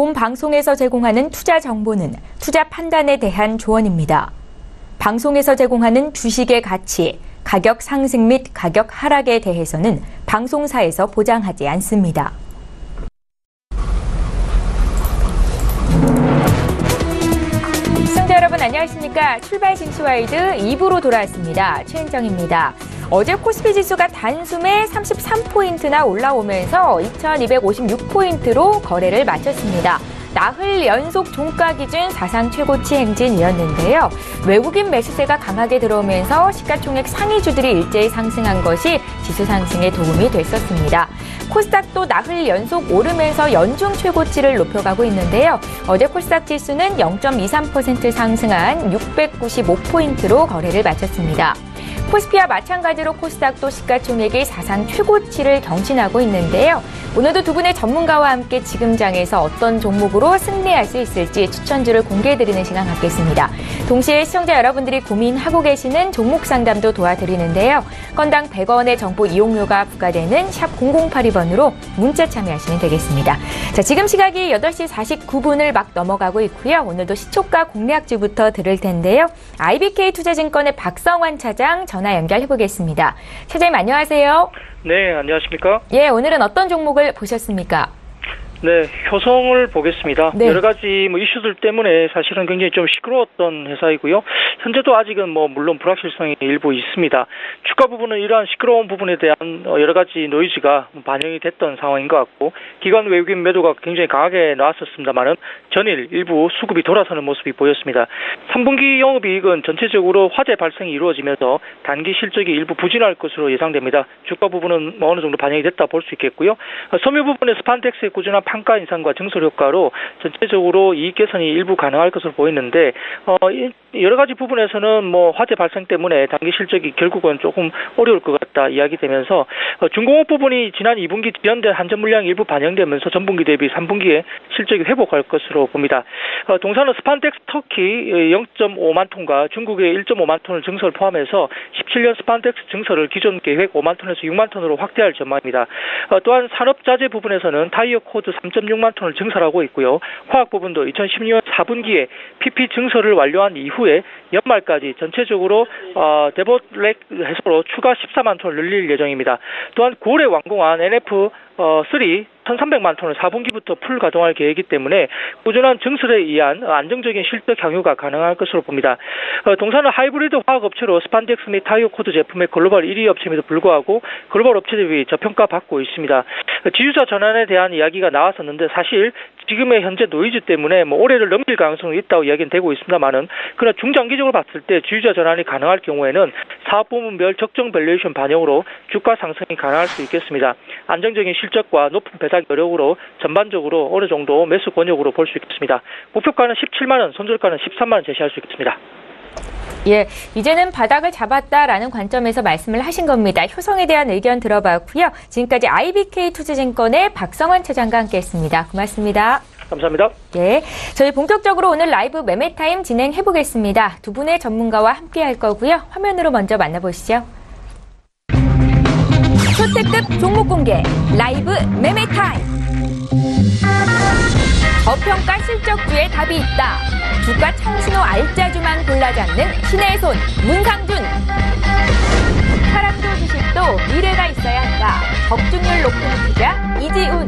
본 방송에서 제공하는 투자 정보는 투자 판단에 대한 조언입니다. 방송에서 제공하는 주식의 가치, 가격 상승 및 가격 하락에 대해서는 방송사에서 보장하지 않습니다. 시청자 여러분 안녕하십니까? 출발 진시와이드 2부로 돌아왔습니다. 최은정입니다. 어제 코스피 지수가 단숨에 33포인트나 올라오면서 2256포인트로 거래를 마쳤습니다. 나흘 연속 종가 기준 사상 최고치 행진이었는데요. 외국인 매수세가 강하게 들어오면서 시가총액 상위주들이 일제히 상승한 것이 지수 상승에 도움이 됐었습니다. 코스닥도 나흘 연속 오르면서 연중 최고치를 높여가고 있는데요. 어제 코스닥 지수는 0.23% 상승한 695포인트로 거래를 마쳤습니다. 코스피와 마찬가지로 코스닥도 시가총액이 사상 최고치를 경신하고 있는데요. 오늘도 두 분의 전문가와 함께 지금 장에서 어떤 종목으로 승리할 수 있을지 추천주를 공개해드리는 시간 갖겠습니다. 동시에 시청자 여러분들이 고민하고 계시는 종목 상담도 도와드리는데요. 건당 100원의 정보 이용료가 부과되는 샵 0082번으로 문자 참여하시면 되겠습니다. 자, 지금 시각이 8시 49분을 막 넘어가고 있고요. 오늘도 시초가 공략주부터 들을 텐데요. IBK투자증권의 박성환 차장 전화 연결해보겠습니다. 차장님 안녕하세요. 네, 안녕하십니까? 예, 오늘은 어떤 종목을 보셨습니까? 네, 효성을 보겠습니다. 네. 여러 가지 이슈들 때문에 사실은 굉장히 좀 시끄러웠던 회사이고요. 현재도 아직은 물론 불확실성이 일부 있습니다. 주가 부분은 이러한 시끄러운 부분에 대한 여러 가지 노이즈가 반영이 됐던 상황인 것 같고, 기관 외국인 매도가 굉장히 강하게 나왔었습니다만은 전일 일부 수급이 돌아서는 모습이 보였습니다. 3분기 영업이익은 전체적으로 화재 발생이 이루어지면서 단기 실적이 일부 부진할 것으로 예상됩니다. 주가 부분은 어느 정도 반영이 됐다 볼 수 있겠고요. 섬유 부분의 스판덱스의 꾸준한 판가 인상과 증설 효과로 전체적으로 이익 개선이 일부 가능할 것으로 보이는데 여러 가지 부분에서는 화재 발생 때문에 단기 실적이 결국은 조금 어려울 것 같다 이야기되면서 중공업 부분이 지난 2분기 지연된 한전 물량이 일부 반영되면서 전분기 대비 3분기에 실적이 회복할 것으로 봅니다. 동사는 스판덱스 터키 0.5만 톤과 중국의 1.5만 톤을 증설 포함해서 17년 스판덱스 증설을 기존 계획 5만 톤에서 6만 톤으로 확대할 전망입니다. 또한 산업자재 부분에서는 타이어 코드 3.6만 톤을 증설하고 있고요. 화학 부분도 2016년 4분기에 PP 증설을 완료한 이후에 연말까지 전체적으로 데보렉 해소로 추가 14만 톤을 늘릴 예정입니다. 또한 9월에 완공한 NF3 1,300만 톤을 4분기부터 풀 가동할 계획이기 때문에 꾸준한 증설에 의한 안정적인 실적 향유가 가능할 것으로 봅니다. 동사는 하이브리드 화학업체로 스판덱스 및 타이어 코드 제품의 글로벌 1위 업체임에도 불구하고 글로벌 업체 대비 저평가 받고 있습니다. 지주자 전환에 대한 이야기가 나왔었는데 사실 지금의 현재 노이즈 때문에 올해를 넘길 가능성이 있다고 이야기는 되고 있습니다만은 그러나 중장기적으로 봤을 때 지주자 전환이 가능할 경우에는 사업 부문별 적정 밸류에이션 반영으로 주가 상승이 가능할 수 있겠습니다. 안정적인 실적과 높은 배당 여력으로 전반적으로 어느 정도 매수 권역으로 볼 수 있겠습니다. 목표가는 17만 원, 손절가는 13만 원 제시할 수 있겠습니다. 예, 이제는 바닥을 잡았다라는 관점에서 말씀을 하신 겁니다. 효성에 대한 의견 들어봤고요. 지금까지 IBK투자증권의 박성환 차장과 함께했습니다. 고맙습니다. 감사합니다. 예, 저희 본격적으로 오늘 라이브 매매타임 진행해보겠습니다. 두 분의 전문가와 함께할 거고요. 화면으로 먼저 만나보시죠. 초특급 종목 공개 라이브 매매타임. 저평가 실적주에 답이 있다. 주가 청신호 알짜주만 골라잡는 신의 손 문상준. 사람도 주식도 미래가 있어야 한다. 적중률 높은 투자 이지훈.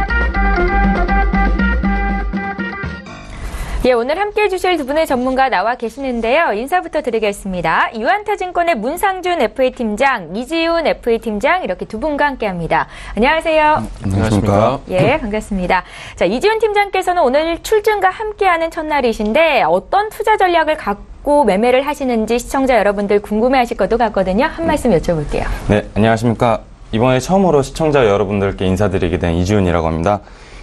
예, 오늘 함께해 주실 두 분의 전문가 나와 계시는데요. 인사부터 드리겠습니다. 유한타증권의 문상준 FA팀장, 이지훈 FA팀장 이렇게 두 분과 함께합니다. 안녕하세요. 안녕하십니까. 예, 반갑습니다. 자, 이지훈 팀장께서는 오늘 출증과 함께하는 첫날이신데 어떤 투자 전략을 갖고 매매를 하시는지 시청자 여러분들 궁금해하실 것도 같거든요. 한 말씀 여쭤볼게요. 네, 안녕하십니까. 이번에 처음으로 시청자 여러분들께 인사드리게 된 이지훈이라고 합니다.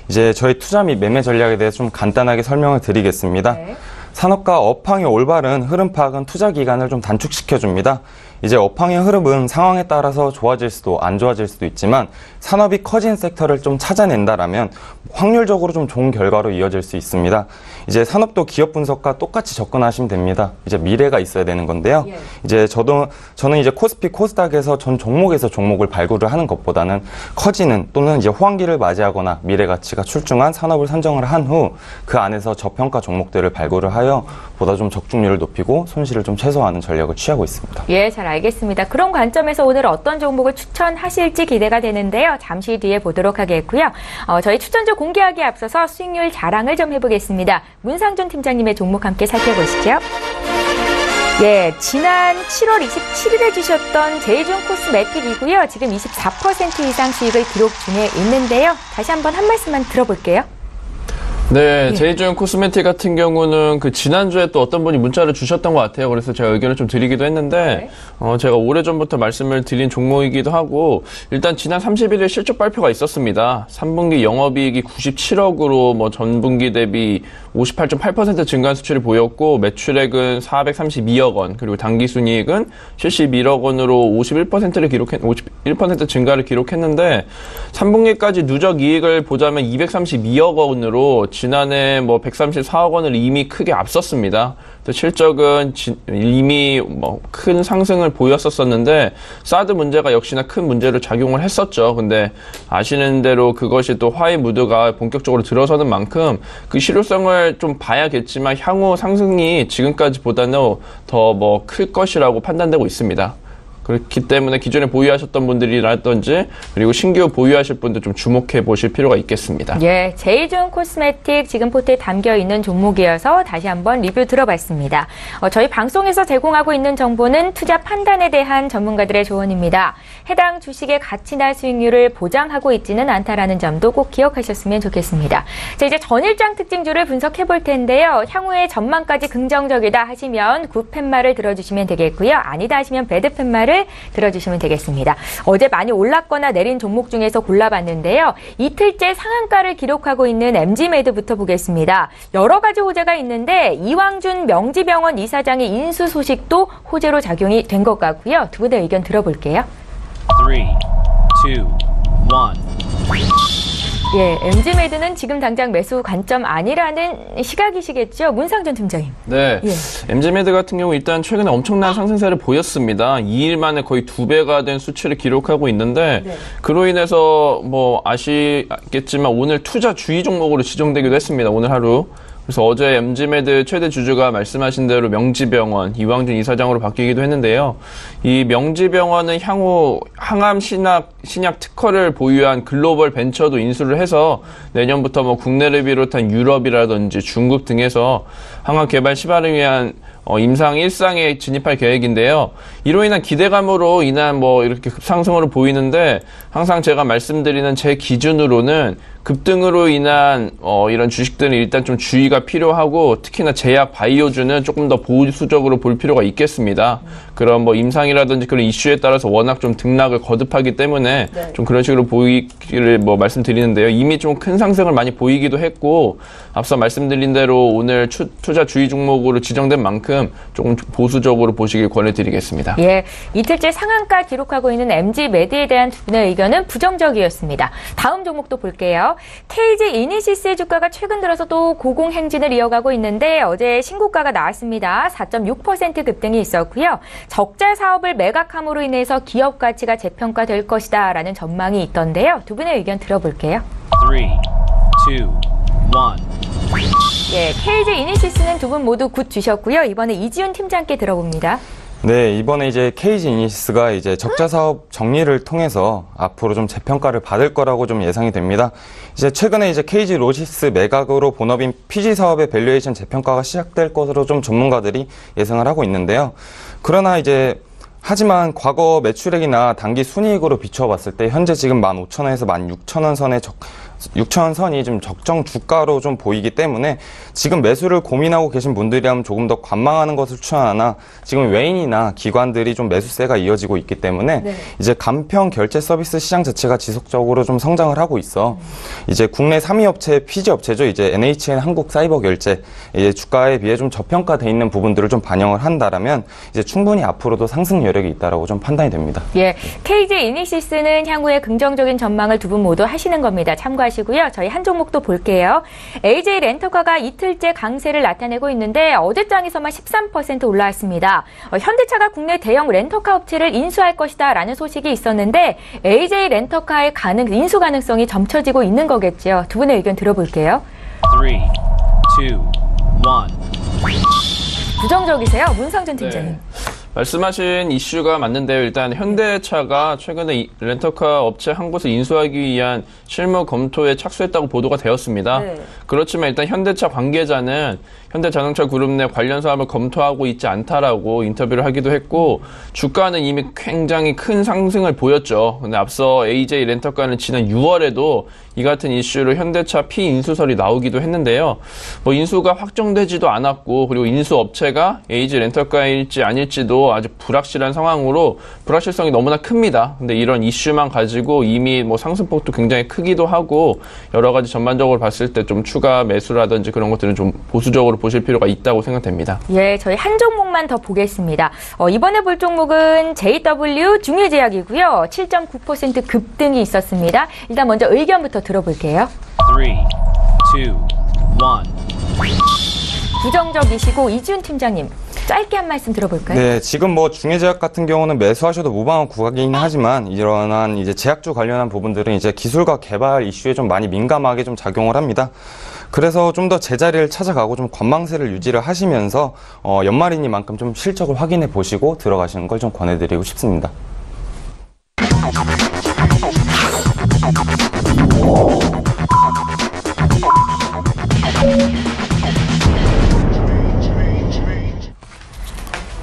이제 저희 투자 및 매매 전략에 대해서 좀 간단하게 설명을 드리겠습니다. 네. 산업과 업황의 올바른 흐름 파악은 투자 기간을 좀 단축시켜줍니다. 이제 업황의 흐름은 상황에 따라서 좋아질 수도 안 좋아질 수도 있지만 산업이 커진 섹터를 좀 찾아낸다라면 확률적으로 좀 좋은 결과로 이어질 수 있습니다. 이제 산업도 기업 분석과 똑같이 접근하시면 됩니다. 이제 미래가 있어야 되는 건데요. 이제 저는 이제 코스피 코스닥에서 전 종목에서 종목을 발굴을 하는 것보다는 커지는 또는 이제 호황기를 맞이하거나 미래 가치가 출중한 산업을 선정을 한 후 그 안에서 저평가 종목들을 발굴을 하여 보다 좀 적중률을 높이고 손실을 좀 최소화하는 전략을 취하고 있습니다. 예, 잘 알겠습니다. 그런 관점에서 오늘 어떤 종목을 추천하실지 기대가 되는데요. 잠시 뒤에 보도록 하겠고요. 저희 추천주 공개하기에 앞서서 수익률 자랑을 좀 해보겠습니다. 문상준 팀장님의 종목 함께 살펴보시죠. 예, 지난 7월 27일에 주셨던 제이준 코스메틱이고요. 지금 24% 이상 수익을 기록 중에 있는데요. 다시 한번 한 말씀만 들어볼게요. 네, 제이준 코스메틱 같은 경우는 그 지난주에 또 어떤 분이 문자를 주셨던 것 같아요. 그래서 제가 의견을 좀 드리기도 했는데, 제가 오래전부터 말씀을 드린 종목이기도 하고, 일단 지난 31일 실적 발표가 있었습니다. 3분기 영업이익이 97억으로 뭐 전분기 대비 58.8% 증가한 수치를 보였고, 매출액은 432억 원, 그리고 당기순이익은 71억 원으로 51% 증가를 기록했는데, 3분기까지 누적 이익을 보자면 232억 원으로 지난해 뭐 134억 원을 이미 크게 앞섰습니다. 실적은 이미 뭐 큰 상승을 보였었는데 사드 문제가 역시나 큰 문제로 작용을 했었죠. 근데 아시는 대로 그것이 또 화해 무드가 본격적으로 들어서는 만큼 그 실효성을 좀 봐야겠지만 향후 상승이 지금까지보다는 더 뭐 클 것이라고 판단되고 있습니다. 그렇기 때문에 기존에 보유하셨던 분들이라든지 그리고 신규 보유하실 분들 좀 주목해 보실 필요가 있겠습니다. 예, 제이준 코스메틱 지금 포트에 담겨 있는 종목이어서 다시 한번 리뷰 들어봤습니다. 저희 방송에서 제공하고 있는 정보는 투자 판단에 대한 전문가들의 조언입니다. 해당 주식의 가치나 수익률을 보장하고 있지는 않다라는 점도 꼭 기억하셨으면 좋겠습니다. 자, 이제 전일장 특징주를 분석해 볼 텐데요. 향후의 전망까지 긍정적이다 하시면 굿 팻말을 들어주시면 되겠고요. 아니다 하시면 배드 팻말을 들어주시면 되겠습니다. 어제 많이 올랐거나 내린 종목 중에서 골라봤는데요. 이틀째 상한가를 기록하고 있는 MG매드부터 보겠습니다. 여러 가지 호재가 있는데 이왕준 명지병원 이사장의 인수 소식도 호재로 작용이 된 것 같고요. 두 분의 의견 들어볼게요. 3, 2, 1. 예, MG매드는 지금 당장 매수 관점 아니라는 시각이시겠죠? 문상준 팀장님. 네, 예. MG매드 같은 경우 일단 최근에 엄청난 상승세를 보였습니다. 2일 만에 거의 2배가 된 수치를 기록하고 있는데 그로 인해서 뭐 아시겠지만 오늘 투자 주의 종목으로 지정되기도 했습니다. 오늘 하루. 그래서 어제 MG매드 최대 주주가 말씀하신 대로 명지병원 이왕준 이사장으로 바뀌기도 했는데요. 이 명지병원은 향후 항암 신약 특허를 보유한 글로벌 벤처도 인수를 해서 내년부터 뭐 국내를 비롯한 유럽이라든지 중국 등에서 항암 개발 시발을 위한 임상 1상에 진입할 계획인데요. 이로 인한 기대감으로 인한 뭐 이렇게 급상승으로 보이는데 항상 제가 말씀드리는 제 기준으로는 급등으로 인한 이런 주식들은 일단 좀 주의가 필요하고 특히나 제약 바이오주는 조금 더 보수적으로 볼 필요가 있겠습니다. 그런 뭐 임상이라든지 그런 이슈에 따라서 워낙 좀 등락을 거듭하기 때문에 좀 그런 식으로 보이기를 뭐 말씀드리는데요. 이미 좀 큰 상승을 많이 보이기도 했고 앞서 말씀드린 대로 오늘 투자 주의 종목으로 지정된 만큼 조금 보수적으로 보시길 권해드리겠습니다. 예, 이틀째 상한가 기록하고 있는 MG매드에 대한 두 분의 의견은 부정적이었습니다. 다음 종목도 볼게요. KG 이니시스의 주가가 최근 들어서 또 고공행진을 이어가고 있는데 어제 신고가가 나왔습니다. 4.6% 급등이 있었고요. 적자 사업을 매각함으로 인해서 기업 가치가 재평가될 것이다 라는 전망이 있던데요. 두 분의 의견 들어볼게요. 3, 2, 1. 예, KG 이니시스는 두 분 모두 굿 주셨고요. 이번에 이지훈 팀장께 들어봅니다. 네, 이번에 이제 KG 이니시스가 이제 적자 사업 정리를 통해서 앞으로 좀 재평가를 받을 거라고 좀 예상이 됩니다. 이제 최근에 이제 KG 로지스 매각으로 본업인 PG 사업의 밸류에이션 재평가가 시작될 것으로 좀 전문가들이 예상을 하고 있는데요. 그러나 이제 하지만 과거 매출액이나 단기 순이익으로 비춰봤을 때 현재 지금 15,000원에서 16,000원 6천 선이 좀 적정 주가로 좀 보이기 때문에 지금 매수를 고민하고 계신 분들이라면 조금 더 관망하는 것을 추천하나 지금 외인이나 기관들이 좀 매수세가 이어지고 있기 때문에 네. 이제 간편 결제 서비스 시장 자체가 지속적으로 좀 성장을 하고 있어. 이제 국내 3위 업체 피지 업체죠. 이제 NHN 한국사이버결제 이제 주가에 비해 좀 저평가돼 있는 부분들을 좀 반영을 한다라면 이제 충분히 앞으로도 상승 여력이 있다라고 좀 판단이 됩니다. 예, KG 이니시스는 향후에 긍정적인 전망을 두 분 모두 하시는 겁니다. 참고하시고요. 저희 한 종목도 볼게요. AJ 렌터카가 이틀째 강세를 나타내고 있는데 어제장에서만 13% 올라왔습니다. 현대차가 국내 대형 렌터카 업체를 인수할 것이다 라는 소식이 있었는데 AJ 렌터카의 인수 가능성이 점쳐지고 있는 거겠죠. 두 분의 의견 들어볼게요. 3, 2, 1. 부정적이세요? 문상준 팀장님. 네. 말씀하신 이슈가 맞는데요. 일단 현대차가 최근에 렌터카 업체 한 곳을 인수하기 위한 실무 검토에 착수했다고 보도가 되었습니다. 네. 그렇지만 일단 현대차 관계자는 현대자동차 그룹 내 관련 사업을 검토하고 있지 않다라고 인터뷰를 하기도 했고 주가는 이미 굉장히 큰 상승을 보였죠. 근데 앞서 AJ 렌터카는 지난 6월에도 이 같은 이슈로 현대차 피인수설이 나오기도 했는데요. 뭐 인수가 확정되지도 않았고 그리고 인수 업체가 AJ 렌터카일지 아닐지도 아주 불확실한 상황으로 불확실성이 너무나 큽니다. 근데 이런 이슈만 가지고 이미 뭐 상승폭도 굉장히 크기도 하고 여러 가지 전반적으로 봤을 때 좀 추가 매수라든지 그런 것들은 좀 보수적으로 보실 필요가 있다고 생각됩니다. 예, 저희 한 종목만 더 보겠습니다. 이번에 볼 종목은 JW 중해제약이고요. 7.9% 급등이 있었습니다. 일단 먼저 의견부터 들어볼게요. 3, 2, 1. 부정적이시고 이준 팀장님. 짧게 한 말씀 들어볼까요? 네, 지금 뭐 중해제약 같은 경우는 매수하셔도 무방한 구간이긴 하지만 이러한 이제 제약주 관련한 부분들은 이제 기술과 개발 이슈에 좀 많이 민감하게 좀 작용을 합니다. 그래서 좀 더 제자리를 찾아가고 좀 관망세를 유지를 하시면서 연말이니만큼 좀 실적을 확인해 보시고 들어가시는 걸 좀 권해드리고 싶습니다.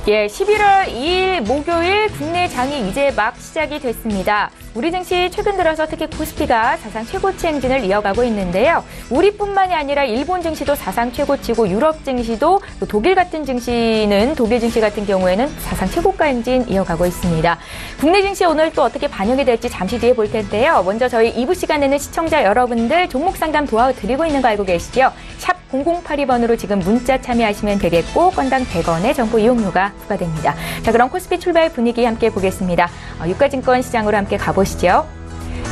예, 11월 2일 목요일 국내 장이 이제 막 시작이 됐습니다. 우리 증시 최근 들어서 특히 코스피가 사상 최고치 행진을 이어가고 있는데요. 우리뿐만이 아니라 일본 증시도 사상 최고치고 유럽 증시도 또 독일 증시 같은 경우에는 사상 최고가 행진 이어가고 있습니다. 국내 증시 오늘 또 어떻게 반영이 될지 잠시 뒤에 볼 텐데요. 먼저 저희 2부 시간에는 시청자 여러분들 종목 상담 도와드리고 있는 거 알고 계시죠? 샵 0082번으로 지금 문자 참여하시면 되겠고 건당 100원의 정보 이용료가 부과됩니다. 자, 그럼 코스피 출발 분위기 함께 보겠습니다. 유가증권 시장으로 함께 가보시죠.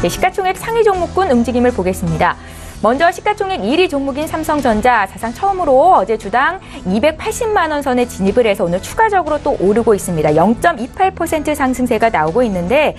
네, 시가총액 상위 종목군 움직임을 보겠습니다. 먼저 시가총액 1위 종목인 삼성전자 사상 처음으로 어제 주당 280만 원 선에 진입을 해서 오늘 추가적으로 또 오르고 있습니다. 0.28% 상승세가 나오고 있는데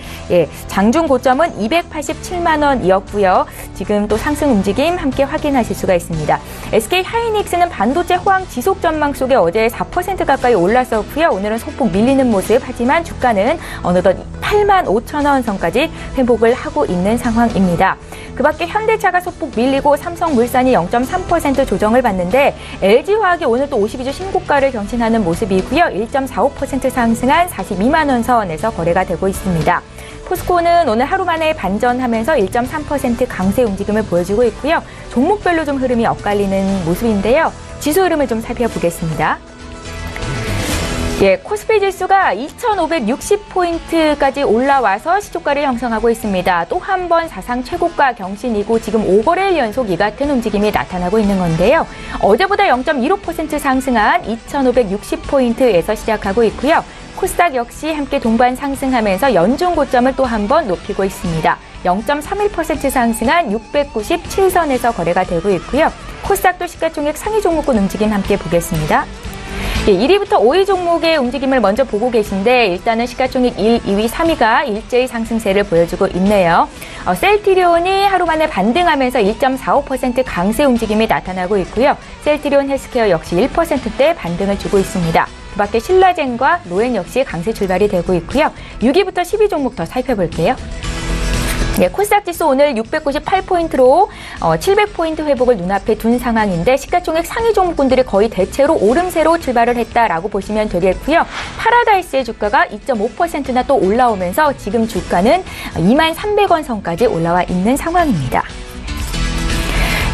장중 고점은 287만 원이었고요. 지금 또 상승 움직임 함께 확인하실 수가 있습니다. SK 하이닉스는 반도체 호황 지속 전망 속에 어제 4% 가까이 올랐었고요. 오늘은 소폭 밀리는 모습 하지만 주가는 어느덧 8만 5천 원 선까지 회복을 하고 있는 상황입니다. 그 밖에 현대차가 소폭 밀리고 삼성물산이 0.3% 조정을 받는데 LG화학이 오늘 또 52주 신고가를 경신하는 모습이고요. 1.45% 상승한 42만 원 선에서 거래가 되고 있습니다. 포스코는 오늘 하루 만에 반전하면서 1.3% 강세 움직임을 보여주고 있고요. 종목별로 좀 흐름이 엇갈리는 모습인데요. 지수 흐름을 좀 살펴보겠습니다. 예, 코스피 지수가 2,560포인트까지 올라와서 시초가를 형성하고 있습니다. 또 한 번 사상 최고가 경신이고 지금 5거래일 연속 이 같은 움직임이 나타나고 있는 건데요. 어제보다 0.15% 상승한 2,560포인트에서 시작하고 있고요. 코스닥 역시 함께 동반 상승하면서 연중 고점을 또 한 번 높이고 있습니다. 0.31% 상승한 697선에서 거래가 되고 있고요. 코스닥도 시가총액 상위 종목군 움직임 함께 보겠습니다. 1위부터 5위 종목의 움직임을 먼저 보고 계신데 일단은 시가총액 1, 2위, 3위가 일제히 상승세를 보여주고 있네요. 셀트리온이 하루 만에 반등하면서 1.45% 강세 움직임이 나타나고 있고요. 셀트리온 헬스케어 역시 1%대 반등을 주고 있습니다. 그 밖에 신라젠과 노엔 역시 강세 출발이 되고 있고요. 6위부터 10위 종목 더 살펴볼게요. 네, 코스닥 지수 오늘 698포인트로 700포인트 회복을 눈앞에 둔 상황인데 시가총액 상위 종목군들이 거의 대체로 오름세로 출발을 했다라고 보시면 되겠고요. 파라다이스의 주가가 2.5%나 또 올라오면서 지금 주가는 23,300원 선까지 올라와 있는 상황입니다.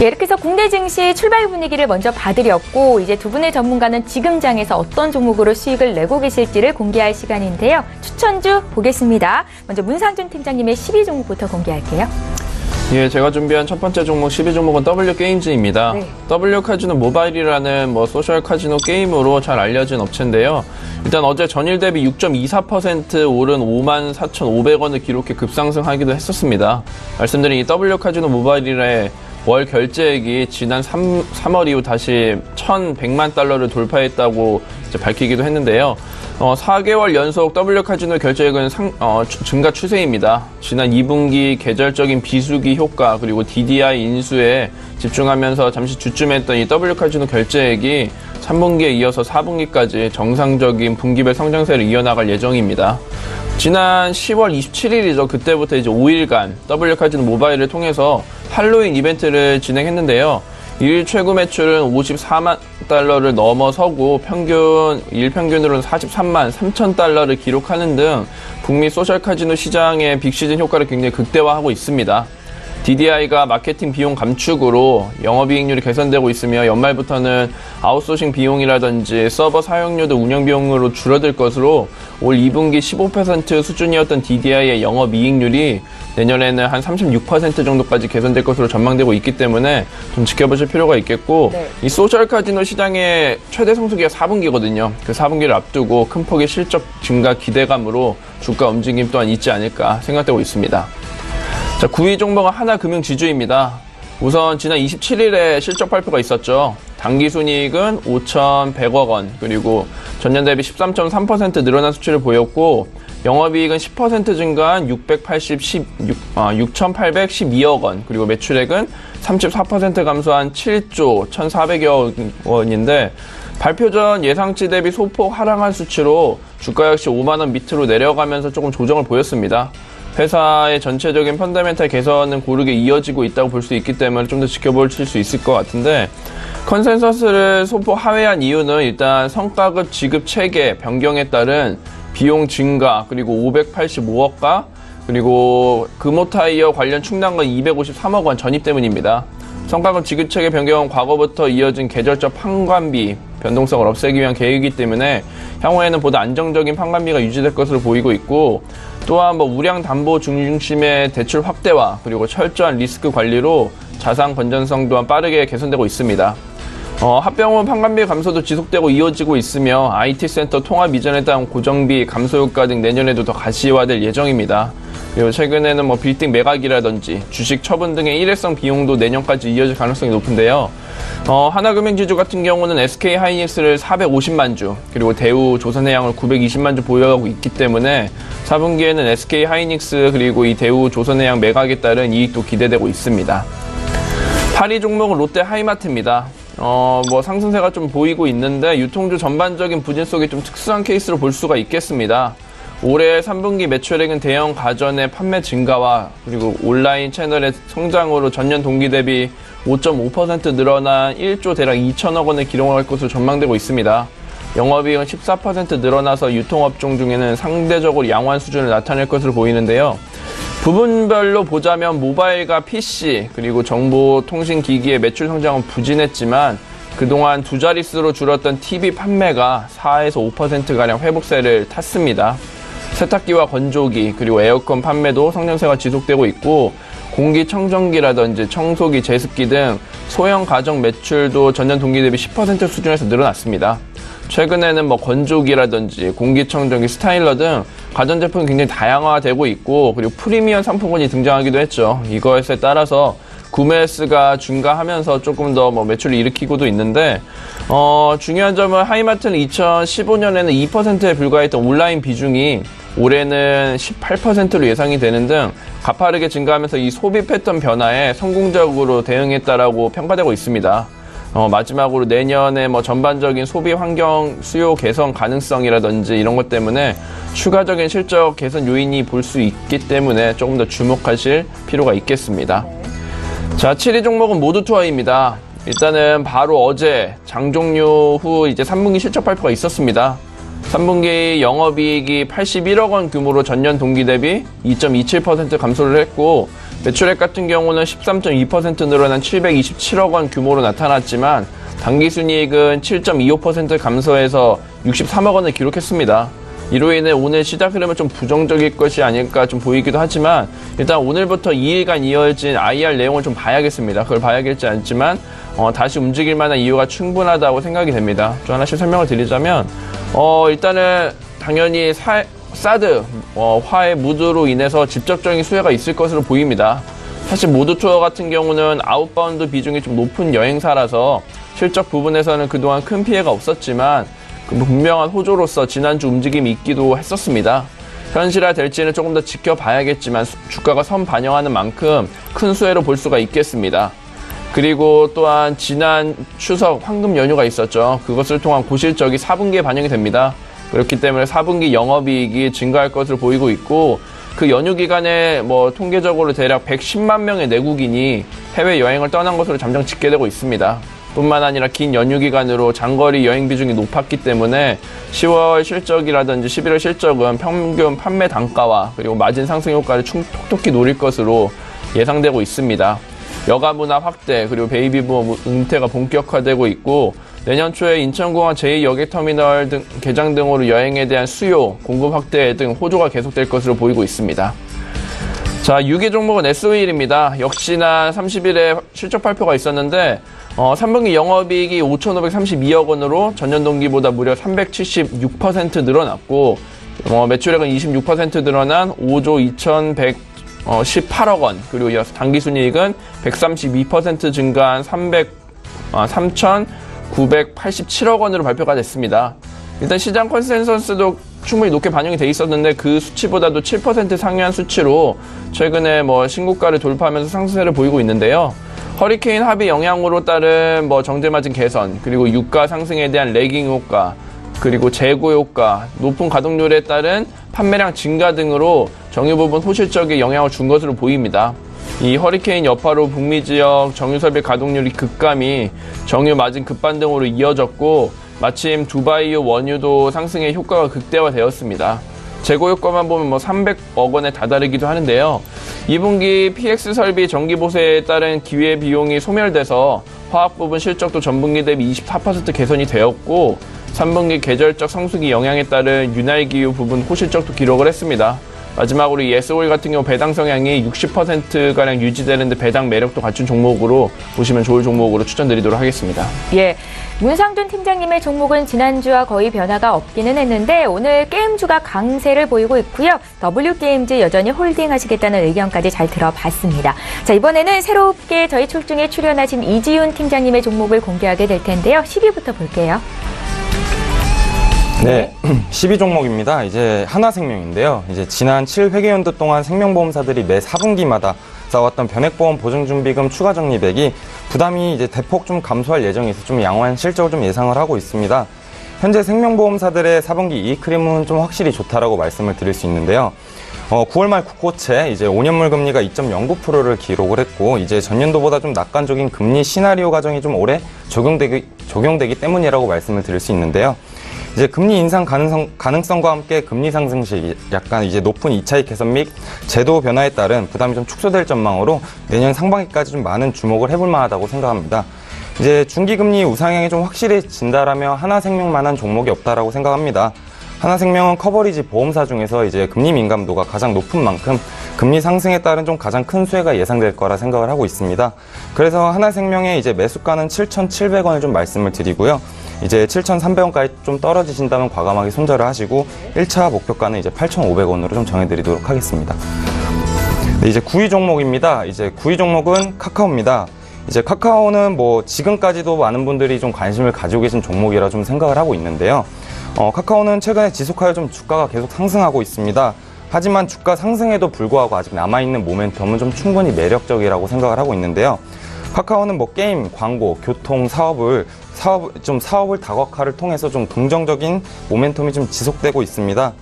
예, 이렇게 해서 국내 증시 출발 분위기를 먼저 봐드렸고 이제 두 분의 전문가는 지금 장에서 어떤 종목으로 수익을 내고 계실지를 공개할 시간인데요. 추천주 보겠습니다. 먼저 문상준 팀장님의 12종목부터 공개할게요. 예, 제가 준비한 첫 번째 종목 12종목은 W게임즈입니다. 네. W카지노 모바일이라는 소셜 카지노 게임으로 잘 알려진 업체인데요. 일단 어제 전일 대비 6.24% 오른 54,500원을 기록해 급상승하기도 했었습니다. 말씀드린 이 W카지노 모바일의 월 결제액이 지난 3월 이후 다시 1,100만 달러를 돌파했다고 이제 밝히기도 했는데요. 4개월 연속 W카지노 결제액은 증가 추세입니다. 지난 2분기 계절적인 비수기 효과 그리고 DDI 인수에 집중하면서 잠시 주춤했던 이 W카지노 결제액이 3분기에 이어서 4분기까지 정상적인 분기별 성장세를 이어나갈 예정입니다. 지난 10월 27일이죠. 그때부터 이제 5일간 W카지노 모바일을 통해서 할로윈 이벤트를 진행했는데요. 일 최고 매출은 54만 달러를 넘어서고 일 평균으로는 43만 3천 달러를 기록하는 등 북미 소셜 카지노 시장의 빅시즌 효과를 굉장히 극대화하고 있습니다. DDI가 마케팅 비용 감축으로 영업이익률이 개선되고 있으며 연말부터는 아웃소싱 비용이라든지 서버 사용료 등 운영 비용으로 줄어들 것으로 올 2분기 15% 수준이었던 DDI의 영업이익률이 내년에는 한 36% 정도까지 개선될 것으로 전망되고 있기 때문에 좀 지켜보실 필요가 있겠고 네. 이 소셜 카지노 시장의 최대 성수기가 4분기거든요. 그 4분기를 앞두고 큰 폭의 실적 증가 기대감으로 주가 움직임 또한 있지 않을까 생각되고 있습니다. 자, 9위 종목은 하나금융지주입니다. 우선 지난 27일에 실적 발표가 있었죠. 당기순이익은 5,100억 원, 그리고 전년 대비 13.3% 늘어난 수치를 보였고 영업이익은 10% 증가한 6,812억 원, 그리고 매출액은 34% 감소한 7조 1,400여 원인데 발표 전 예상치 대비 소폭 하락한 수치로 주가 역시 5만 원 밑으로 내려가면서 조금 조정을 보였습니다. 회사의 전체적인 펀더멘탈 개선은 고르게 이어지고 있다고 볼 수 있기 때문에 좀 더 지켜보실 수 있을 것 같은데 컨센서스를 소폭 하회한 이유는 일단 성과급 지급 체계 변경에 따른 비용 증가 그리고 585억가 그리고 금호타이어 관련 충당금 253억 원 전입 때문입니다. 성과급 지급 체계 변경은 과거부터 이어진 계절적 판관비 변동성을 없애기 위한 계획이기 때문에 향후에는 보다 안정적인 판관비가 유지될 것으로 보이고 있고 또한 우량 담보 중심의 대출 확대와 그리고 철저한 리스크 관리로 자산 건전성 또한 빠르게 개선되고 있습니다. 합병후 판관비 감소도 지속되고 이어지고 있으며 IT센터 통합 이전에 따른 고정비 감소 효과 등 내년에도 더 가시화될 예정입니다. 그리고 최근에는 빌딩 매각이라든지 주식 처분 등의 일회성 비용도 내년까지 이어질 가능성이 높은데요. 하나금융지주 같은 경우는 SK하이닉스를 450만 주, 그리고 대우 조선해양을 920만 주 보유하고 있기 때문에 4분기에는 SK하이닉스 그리고 이 대우 조선해양 매각에 따른 이익도 기대되고 있습니다. 8위 종목은 롯데 하이마트입니다. 상승세가 좀 보이고 있는데 유통주 전반적인 부진 속에 좀 특수한 케이스로 볼 수가 있겠습니다. 올해 3분기 매출액은 대형 가전의 판매 증가와 그리고 온라인 채널의 성장으로 전년 동기 대비 5.5% 늘어난 1조 대략 2천억 원을 기록할 것으로 전망되고 있습니다. 영업이익은 14% 늘어나서 유통업종 중에는 상대적으로 양호한 수준을 나타낼 것으로 보이는데요. 부분별로 보자면 모바일과 PC 그리고 정보통신기기의 매출 성장은 부진했지만 그동안 두 자릿수로 줄었던 TV 판매가 4에서 5%가량 회복세를 탔습니다. 세탁기와 건조기 그리고 에어컨 판매도 성장세가 지속되고 있고 공기청정기라든지 청소기, 제습기 등 소형 가정 매출도 전년 동기 대비 10% 수준에서 늘어났습니다. 최근에는 건조기라든지 공기청정기, 스타일러 등 가전제품이 굉장히 다양화되고 있고 그리고 프리미엄 상품군이 등장하기도 했죠. 이것에 따라서 구매 횟수가 증가하면서 조금 더 매출을 일으키고도 있는데 중요한 점은 하이마트는 2015년에는 2%에 불과했던 온라인 비중이 올해는 18%로 예상이 되는 등 가파르게 증가하면서 이 소비 패턴 변화에 성공적으로 대응했다라고 평가되고 있습니다. 마지막으로 내년에 전반적인 소비 환경 수요 개선 가능성이라든지 이런 것 때문에 추가적인 실적 개선 요인이 볼 수 있기 때문에 조금 더 주목하실 필요가 있겠습니다. 자, 7위 종목은 모두투어입니다. 일단은 바로 어제 장 종료 후 이제 3분기 실적 발표가 있었습니다. 3분기 영업이익이 81억 원 규모로 전년 동기 대비 2.27% 감소를 했고 매출액 같은 경우는 13.2% 늘어난 727억 원 규모로 나타났지만 당기순이익은 7.25% 감소해서 63억 원을 기록했습니다. 이로 인해 오늘 시장 흐름은 좀 부정적일 것이 아닐까 좀 보이기도 하지만 일단 오늘부터 2일간 이어진 IR 내용을 좀 봐야겠습니다. 그걸 봐야겠지 않지만 다시 움직일 만한 이유가 충분하다고 생각이 됩니다. 좀 하나씩 설명을 드리자면 일단은 당연히 사드 화해 무드로 인해서 직접적인 수혜가 있을 것으로 보입니다. 사실 모드 투어 같은 경우는 아웃바운드 비중이 좀 높은 여행사라서 실적 부분에서는 그동안 큰 피해가 없었지만 분명한 호조로서 지난주 움직임이 있기도 했었습니다. 현실화 될지는 조금 더 지켜봐야겠지만 주가가 선 반영하는 만큼 큰 수혜로 볼 수가 있겠습니다. 그리고 또한 지난 추석 황금 연휴가 있었죠. 그것을 통한 고실적이 4분기에 반영이 됩니다. 그렇기 때문에 4분기 영업이익이 증가할 것으로 보이고 있고 그 연휴 기간에 통계적으로 대략 110만 명의 내국인이 해외여행을 떠난 것으로 잠정 집계되고 있습니다. 뿐만 아니라 긴 연휴 기간으로 장거리 여행 비중이 높았기 때문에 10월 실적이라든지 11월 실적은 평균 판매 단가와 그리고 마진 상승 효과를 톡톡히 노릴 것으로 예상되고 있습니다. 여가 문화 확대 그리고 베이비붐 은퇴가 본격화되고 있고 내년 초에 인천공항 제2여객터미널 등 개장 등으로 여행에 대한 수요, 공급 확대 등 호조가 계속될 것으로 보이고 있습니다. 자, 6위 종목은 S-오일입니다. 역시나 30일에 실적 발표가 있었는데 3분기 영업이익이 5,532억 원으로 전년 동기보다 무려 376% 늘어났고 매출액은 26% 늘어난 5조 2,118억 원 그리고 이어서 당기순이익은 132% 증가한 3,987억 원으로 발표가 됐습니다. 일단 시장 컨센서스도 충분히 높게 반영이 돼 있었는데 그 수치보다도 7% 상회한 수치로 최근에 신고가를 돌파하면서 상승세를 보이고 있는데요. 허리케인 합의 영향으로 따른 정제마진 개선, 그리고 유가 상승에 대한 레깅 효과, 그리고 재고 효과, 높은 가동률에 따른 판매량 증가 등으로 정유 부분 호실적인 영향을 준 것으로 보입니다. 이 허리케인 여파로 북미 지역 정유 설비 가동률이 급감이 정유 마진 급반등으로 이어졌고 마침 두바이유 원유도 상승의 효과가 극대화되었습니다. 재고 효과만 보면 300억 원에 다다르기도 하는데요. 2분기 PX 설비 정기 보세에 따른 기회 비용이 소멸돼서 화학 부분 실적도 전분기 대비 24% 개선이 되었고 3분기 계절적 성수기 영향에 따른 윤활기유 부분 호실적도 기록을 했습니다. 마지막으로 이 S-오일 같은 경우 배당 성향이 60%가량 유지되는데 배당 매력도 갖춘 종목으로 보시면 좋을 종목으로 추천드리도록 하겠습니다. 예, 문상준 팀장님의 종목은 지난주와 거의 변화가 없기는 했는데 오늘 게임주가 강세를 보이고 있고요. W게임즈 여전히 홀딩하시겠다는 의견까지 잘 들어봤습니다. 자, 이번에는 새롭게 저희 출중에 출연하신 이지훈 팀장님의 종목을 공개하게 될 텐데요. 10위부터 볼게요. 네, 12종목입니다. 이제 하나생명인데요. 이제 지난 7회계연도 동안 생명보험사들이 매 4분기마다 쌓았던 변액보험 보증준비금 추가 적립액이 부담이 이제 대폭 좀 감소할 예정에서 좀 양호한 실적을 좀 예상을 하고 있습니다. 현재 생명보험사들의 4분기 이익 흐름은 좀 확실히 좋다라고 말씀을 드릴 수 있는데요. 9월 말 국고채 이제 5년물 금리가 2.09%를 기록을 했고 이제 전년도보다 좀 낙관적인 금리 시나리오 과정이 좀 오래 적용되기 때문이라고 말씀을 드릴 수 있는데요. 이제 금리 인상 가능성과 함께 금리 상승 시 약간 이제 높은 2차익 개선 및 제도 변화에 따른 부담이 좀 축소될 전망으로 내년 상반기까지 좀 많은 주목을 해볼 만하다고 생각합니다. 이제 중기금리 우상향이 좀 확실해진다라면 하나생명만한 종목이 없다라고 생각합니다. 하나생명은 커버리지 보험사 중에서 이제 금리 민감도가 가장 높은 만큼 금리 상승에 따른 좀 가장 큰 수혜가 예상될 거라 생각을 하고 있습니다. 그래서 하나생명의 이제 매수가는 7,700원을 좀 말씀을 드리고요. 이제 7,300원까지 좀 떨어지신다면 과감하게 손절을 하시고 1차 목표가는 이제 8,500원으로 좀 정해드리도록 하겠습니다. 네, 이제 9위 종목입니다. 이제 9위 종목은 카카오입니다. 이제 카카오는 지금까지도 많은 분들이 좀 관심을 가지고 계신 종목이라 좀 생각을 하고 있는데요. 카카오는 최근에 지속하여 좀 주가가 계속 상승하고 있습니다. 하지만 주가 상승에도 불구하고 아직 남아있는 모멘텀은 좀 충분히 매력적이라고 생각을 하고 있는데요. 카카오는 게임, 광고, 교통, 사업을 다각화를 통해서 좀 긍정적인 모멘텀이 좀 지속되고 있습니다.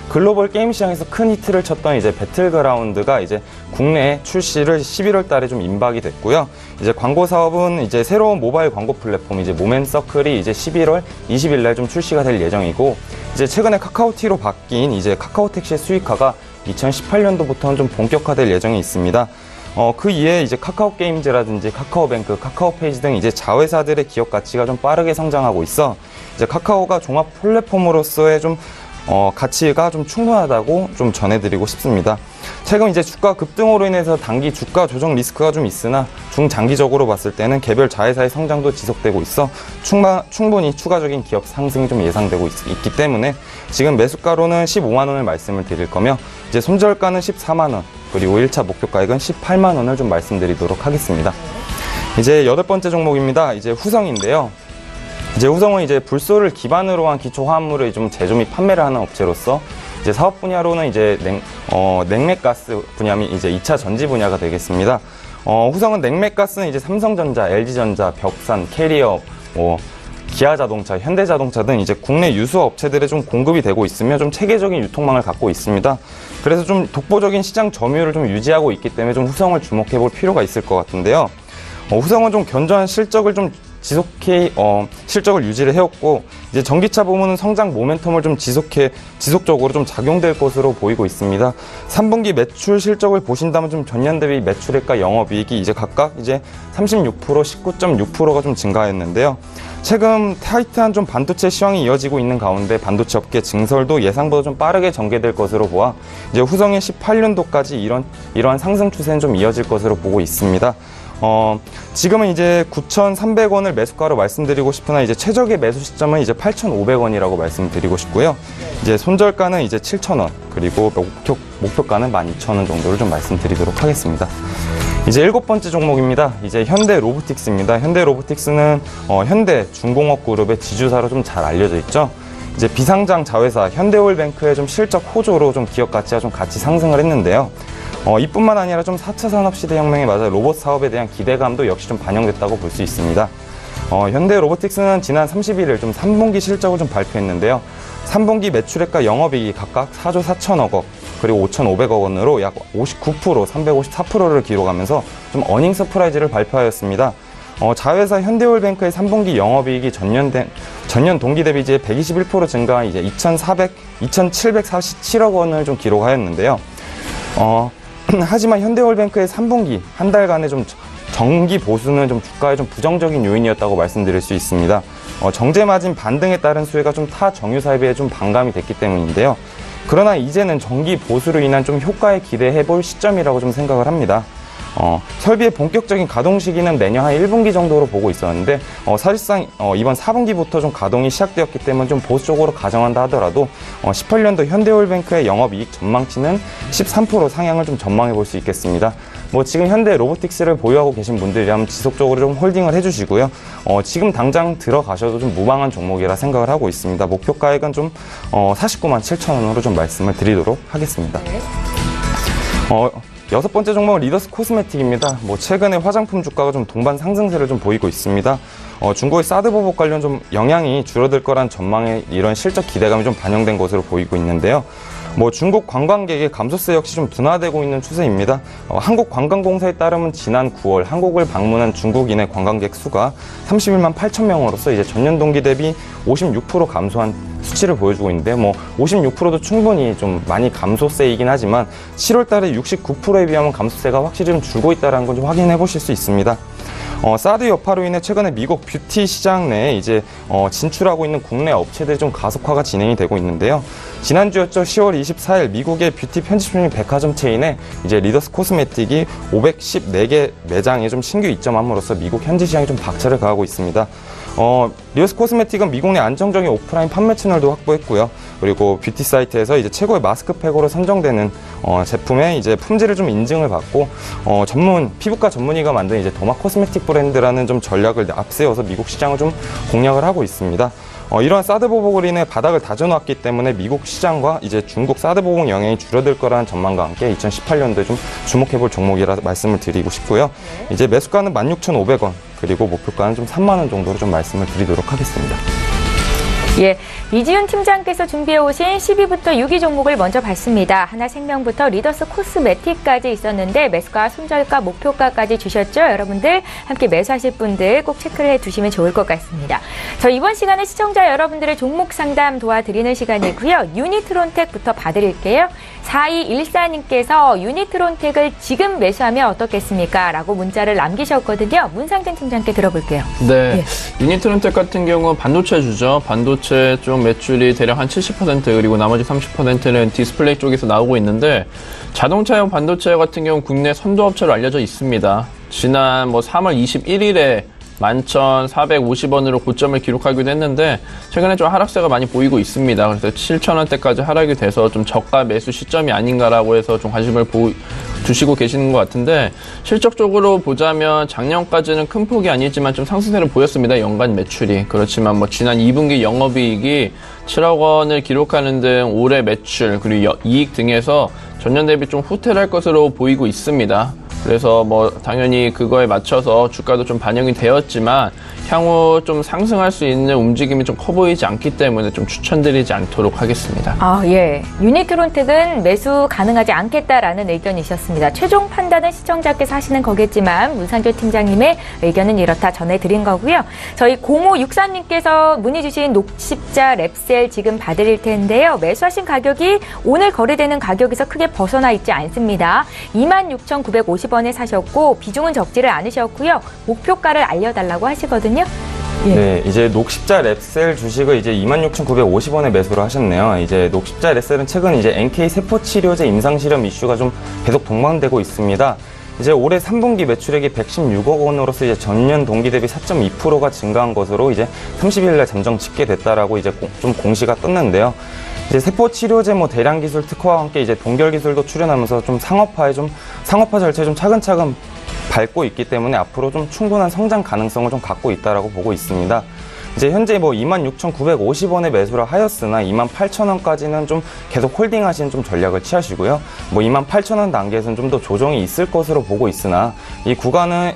글로벌 게임 시장에서 큰 히트를 쳤던 이제 배틀그라운드가 이제 국내 출시를 11월 달에 좀 임박이 됐고요. 이제 광고 사업은 이제 새로운 모바일 광고 플랫폼 이제 모멘서클이 이제 11월 20일 날 좀 출시가 될 예정이고 이제 최근에 카카오티로 바뀐 이제 카카오택시의 수익화가 2018년도부터는 좀 본격화될 예정이 있습니다. 그 이외에 이제 카카오 게임즈라든지 카카오뱅크, 카카오페이지 등 이제 자회사들의 기업 가치가 좀 빠르게 성장하고 있어 이제 카카오가 종합 플랫폼으로서의 좀 가치가 좀 충분하다고 좀 전해드리고 싶습니다. 최근 이제 주가 급등으로 인해서 단기 주가 조정 리스크가 좀 있으나 중장기적으로 봤을 때는 개별 자회사의 성장도 지속되고 있어 충분히 추가적인 기업 상승이 좀 예상되고 있기 때문에 지금 매수가로는 15만 원을 말씀을 드릴 거며 이제 손절가는 14만 원 그리고 1차 목표가액은 18만 원을 좀 말씀드리도록 하겠습니다. 이제 8번째 종목입니다. 이제 후성인데요. 이제 후성은 이제 불소를 기반으로 한 기초 화합물을 좀 제조 및 판매를 하는 업체로서 이제 사업 분야로는 이제 냉매가스 분야 및 이제 2차 전지 분야가 되겠습니다. 후성은 냉매가스는 이제 삼성전자, LG전자, 벽산, 캐리어, 기아자동차, 현대자동차 등 이제 국내 유수 업체들에 좀 공급이 되고 있으며 좀 체계적인 유통망을 갖고 있습니다. 그래서 좀 독보적인 시장 점유율을 좀 유지하고 있기 때문에 좀 후성을 주목해 볼 필요가 있을 것 같은데요. 후성은 좀 견조한 실적을 좀 실적을 유지를 해왔고 이제 전기차 부문은 성장 모멘텀을 좀 지속적으로 좀 작용될 것으로 보이고 있습니다. 3분기 매출 실적을 보신다면 좀 전년 대비 매출액과 영업이익이 이제 각각 이제 36%, 19.6%가 좀 증가했는데요. 최근 타이트한 좀 반도체 시황이 이어지고 있는 가운데 반도체 업계 증설도 예상보다 좀 빠르게 전개될 것으로 보아 이제 후성의 18년도까지 이러한 상승 추세는 좀 이어질 것으로 보고 있습니다. 지금은 이제 9,300원을 매수가로 말씀드리고 싶으나 이제 최적의 매수 시점은 이제 8,500원이라고 말씀드리고 싶고요. 이제 손절가는 이제 7,000원 그리고 목표가는 12,000원 정도를 좀 말씀드리도록 하겠습니다. 이제 7번째 종목입니다. 이제 현대로보틱스입니다. 현대로보틱스는 현대 중공업 그룹의 지주사로 좀 잘 알려져 있죠. 이제 비상장 자회사 현대오일뱅크의 좀 실적 호조로 좀 기업 가치가 좀 같이 상승을 했는데요. 이뿐만 아니라 좀 4차 산업시대 혁명에 맞아 로봇 사업에 대한 기대감도 역시 좀 반영됐다고 볼 수 있습니다. 현대로보틱스는 지난 31일 좀 3분기 실적을 좀 발표했는데요. 3분기 매출액과 영업이익이 각각 4조 4천억 원 그리고 5,500억 원으로 약 59%, 354%를 기록하면서 좀 어닝 서프라이즈를 발표하였습니다. 자회사 현대오일뱅크의 3분기 영업이익이 전년 동기 대비 이제 121% 증가한 이제 2,747억 원을 좀 기록하였는데요. 하지만 현대오일뱅크의 3분기 한 달간의 좀 정기 보수는 좀 주가에 좀 부정적인 요인이었다고 말씀드릴 수 있습니다. 정제 마진 반등에 따른 수혜가 좀 타 정유사에 비해 좀 반감이 됐기 때문인데요. 그러나 이제는 정기 보수로 인한 좀 효과에 기대해 볼 시점이라고 좀 생각을 합니다. 설비의 본격적인 가동 시기는 내년 한 1분기 정도로 보고 있었는데 사실상 이번 4분기부터 좀 가동이 시작되었기 때문에 좀 보수적으로 가정한다 하더라도 18년도 현대오일뱅크의 영업이익 전망치는 13% 상향을 좀 전망해 볼 수 있겠습니다. 지금 현대로보틱스를 보유하고 계신 분들이라면 지속적으로 좀 홀딩을 해주시고요. 지금 당장 들어가셔도 좀 무방한 종목이라 생각을 하고 있습니다. 목표가액은 좀 49만 7천 원으로 좀 말씀을 드리도록 하겠습니다. 6번째 종목은 리더스 코스메틱입니다. 최근에 화장품 주가가 좀 동반 상승세를 좀 보이고 있습니다. 중국의 사드 보복 관련 좀 영향이 줄어들 거란 전망에 이런 실적 기대감이 좀 반영된 것으로 보이고 있는데요. 중국 관광객의 감소세 역시 좀 둔화되고 있는 추세입니다. 한국관광공사에 따르면 지난 9월 한국을 방문한 중국인의 관광객 수가 31만 8천 명으로서 이제 전년 동기 대비 56% 감소한 수치를 보여주고 있는데 56%도 충분히 좀 많이 감소세이긴 하지만 7월 달에 69%에 비하면 감소세가 확실히 좀 줄고 있다는 걸 좀 확인해 보실 수 있습니다. 사드 여파로 인해 최근에 미국 뷰티 시장 내에 이제 진출하고 있는 국내 업체들이 좀 가속화가 진행이 되고 있는데요. 지난주였죠. 10월 24일 미국의 뷰티 편집점 백화점 체인에 이제 리더스 코스메틱이 514개 매장에 좀 신규 입점함으로써 미국 현지 시장에 좀 박차를 가하고 있습니다. 리더스 코스메틱은 미국 내 안정적인 오프라인 판매 채널도 확보했고요. 그리고 뷰티 사이트에서 이제 최고의 마스크팩으로 선정되는 제품의 이제 품질을 좀 인증을 받고 피부과 전문의가 만든 이제 더마 코스메틱 브랜드라는 좀 전략을 앞세워서 미국 시장을 좀 공략을 하고 있습니다. 이러한 사드 보복으로 인해 바닥을 다져놨기 때문에 미국 시장과 이제 중국 사드 보복 영향이 줄어들 거라는 전망과 함께 2018년도에 좀 주목해볼 종목이라 말씀을 드리고 싶고요. 이제 매수가는 16,500원 그리고 목표가는 좀 3만 원 정도로 좀 말씀을 드리도록 하겠습니다. 예, 이지윤 팀장께서 준비해 오신 10위부터 6위 종목을 먼저 봤습니다. 하나생명부터 리더스 코스메틱까지 있었는데 매수가, 손절가, 목표가까지 주셨죠? 여러분들 함께 매수하실 분들 꼭 체크를 해두시면 좋을 것 같습니다. 저 이번 시간에 시청자 여러분들의 종목 상담 도와드리는 시간이고요. 유니트론텍부터 봐드릴게요. 4214님께서 유니트론텍을 지금 매수하면 어떻겠습니까? 라고 문자를 남기셨거든요. 문상진 팀장께 들어볼게요. 네. 예. 유니트론텍 같은 경우 반도체주죠. 반도체 쪽 매출이 대략 한 70% 그리고 나머지 30%는 디스플레이 쪽에서 나오고 있는데 자동차용 반도체 같은 경우 국내 선도업체로 알려져 있습니다. 지난 3월 21일에 11,450원으로 고점을 기록하기도 했는데 최근에 좀 하락세가 많이 보이고 있습니다. 그래서 7,000원대까지 하락이 돼서 좀 저가 매수 시점이 아닌가라고 해서 좀 관심을 두시고 계시는 것 같은데 실적적으로 보자면 작년까지는 큰 폭이 아니지만 좀 상승세를 보였습니다. 연간 매출이. 그렇지만 지난 2분기 영업이익이 7억 원을 기록하는 등 올해 매출 그리고 이익 등에서 전년 대비 좀 후퇴할 것으로 보이고 있습니다. 그래서 당연히 그거에 맞춰서 주가도 좀 반영이 되었지만 향후 좀 상승할 수 있는 움직임이 좀 커 보이지 않기 때문에 좀 추천드리지 않도록 하겠습니다. 예. 유니트론텍은 매수 가능하지 않겠다라는 의견이셨습니다. 최종 판단은 시청자께서 하시는 거겠지만 문상조 팀장님의 의견은 이렇다 전해드린 거고요. 저희 0563님께서 문의 주신 녹십자 랩셀 지금 봐드릴 텐데요. 매수하신 가격이 오늘 거래되는 가격에서 크게 벗어나 있지 않습니다. 26,950원에 사셨고 비중은 적지를 않으셨고요. 목표가를 알려달라고 하시거든요. 예. 네, 이제 녹십자 랩셀 주식을 이제 26,950원에 매수를 하셨네요. 이제 녹십자 랩셀은 최근 이제 NK 세포 치료제 임상 실험 이슈가 좀 계속 동반되고 있습니다. 이제 올해 3분기 매출액이 116억 원으로서 이제 전년 동기 대비 4.2%가 증가한 것으로 이제 30일 날 잠정 집계됐다라고 이제 좀 공시가 떴는데요. 이제 세포 치료제 대량 기술 특화와 함께 이제 동결 기술도 출연하면서 좀 상업화 절차에 좀 차근차근 밟고 있기 때문에 앞으로 좀 충분한 성장 가능성을 좀 갖고 있다라고 보고 있습니다. 이제 현재 26,950원에 매수를 하였으나 28,000원까지는 좀 계속 홀딩하시는 좀 전략을 취하시고요. 28,000원 단계에서는 좀 더 조정이 있을 것으로 보고 있으나 이 구간에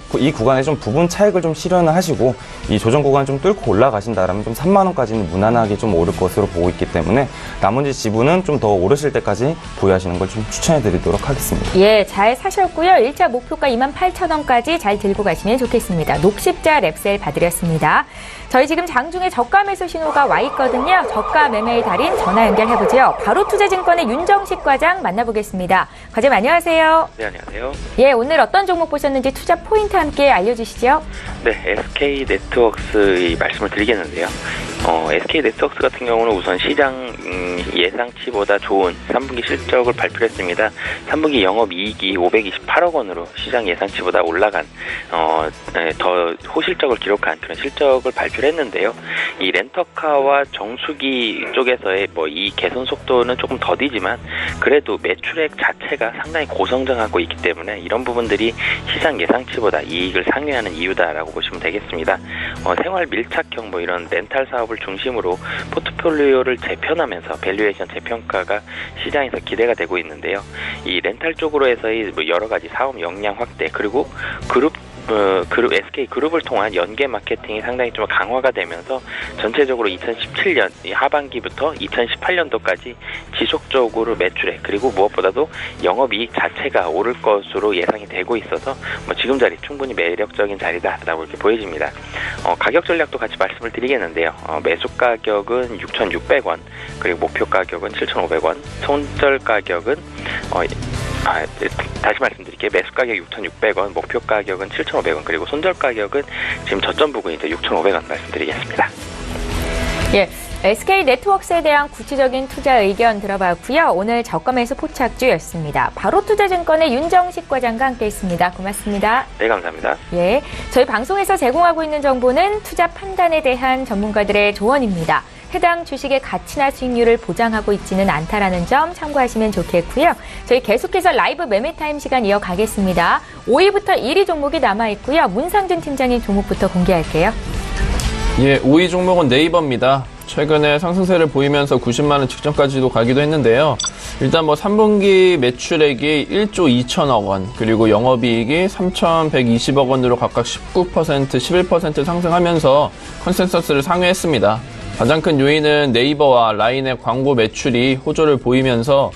좀 부분 차익을 좀 실현을 하시고 이 조정 구간을 좀 뚫고 올라가신다라면 좀 3만원까지는 무난하게 좀 오를 것으로 보고 있기 때문에 나머지 지분은 좀 더 오르실 때까지 보유하시는 걸 좀 추천해 드리도록 하겠습니다. 예, 잘 사셨고요. 1차 목표가 28,000원까지 잘 들고 가시면 좋겠습니다. 녹십자 랩셀 봐드렸습니다. 저희 지금 장중에 저가 매수 신호가 와 있거든요. 저가 매매의 달인 전화 연결해보죠. 바로투자증권의 윤정식 과장 만나보겠습니다. 과장님 안녕하세요. 네, 안녕하세요. 예, 오늘 어떤 종목 보셨는지 투자 포인트 함께 알려주시죠. 네, SK네트워크스의 말씀을 드리겠는데요. SK네트워크스 같은 경우는 우선 시장 예상치보다 좋은 3분기 실적을 발표했습니다. 3분기 영업이익이 528억 원으로 시장 예상치보다 올라간 더 호실적을 기록한 그런 실적을 발표를 했는데요. 이 렌터카와 정수기 쪽에서의 이 개선 속도는 조금 더디지만 그래도 매출액 자체가 상당히 고성장하고 있기 때문에 이런 부분들이 시장 예상치보다 이익을 상회하는 이유다라고 보시면 되겠습니다. 생활 밀착형 이런 렌탈 사업을 중심으로 포트폴리오를 재편하면서 밸류에이션 재평가가 시장에서 기대가 되고 있는데요. 이 렌탈 쪽으로 해서의 여러 가지 사업 역량 확대 그리고 그룹 SK 그룹을 통한 연계 마케팅이 상당히 좀 강화가 되면서 전체적으로 2017년 하반기부터 2018년도까지 지속적으로 매출액 그리고 무엇보다도 영업이익 자체가 오를 것으로 예상이 되고 있어서 지금 자리 충분히 매력적인 자리다라고 이렇게 보여집니다. 가격 전략도 같이 말씀을 드리겠는데요. 매수 가격은 6,600원 그리고 목표 가격은 7,500원 손절 가격은 다시 말씀드릴게요. 매수 가격 6,600원, 목표 가격은 7,500원, 그리고 손절 가격은 지금 저점 부근인데 6,500원 말씀드리겠습니다. 예, SK네트워크스에 대한 구체적인 투자 의견 들어봤고요. 오늘 저가 매수 포착주였습니다. 바로투자증권의 윤정식 과장과 함께했습니다. 고맙습니다. 네, 감사합니다. 예, 저희 방송에서 제공하고 있는 정보는 투자 판단에 대한 전문가들의 조언입니다. 해당 주식의 가치나 수익률을 보장하고 있지는 않다라는 점 참고하시면 좋겠고요. 저희 계속해서 라이브 매매타임 시간 이어가겠습니다. 5위부터 1위 종목이 남아있고요. 문상준 팀장님 종목부터 공개할게요. 예, 5위 종목은 네이버입니다. 최근에 상승세를 보이면서 90만 원 직전까지도 가기도 했는데요. 일단 3분기 매출액이 1조 2천억 원, 그리고 영업이익이 3,120억 원으로 각각 19%, 11% 상승하면서 컨센서스를 상회했습니다. 가장 큰 요인은 네이버와 라인의 광고 매출이 호조를 보이면서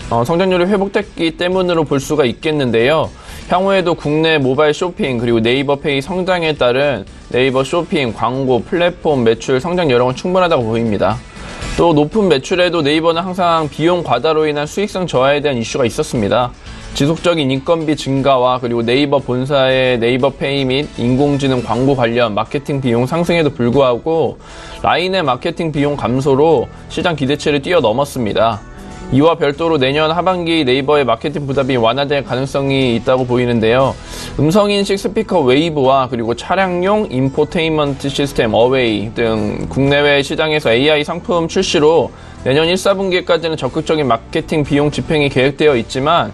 성장률이 회복됐기 때문으로 볼 수가 있겠는데요. 향후에도 국내 모바일 쇼핑 그리고 네이버페이 성장에 따른 네이버 쇼핑, 광고, 플랫폼 매출 성장 여력은 충분하다고 보입니다. 또 높은 매출에도 네이버는 항상 비용 과다로 인한 수익성 저하에 대한 이슈가 있었습니다. 지속적인 인건비 증가와 그리고 네이버 본사의 네이버페이 및 인공지능 광고 관련 마케팅 비용 상승에도 불구하고 라인의 마케팅 비용 감소로 시장 기대치를 뛰어넘었습니다. 이와 별도로 내년 하반기 네이버의 마케팅 부담이 완화될 가능성이 있다고 보이는데요. 음성인식 스피커 웨이브와 그리고 차량용 인포테인먼트 시스템 어웨이 등 국내외 시장에서 AI 상품 출시로 내년 1, 4분기까지는 적극적인 마케팅 비용 집행이 계획되어 있지만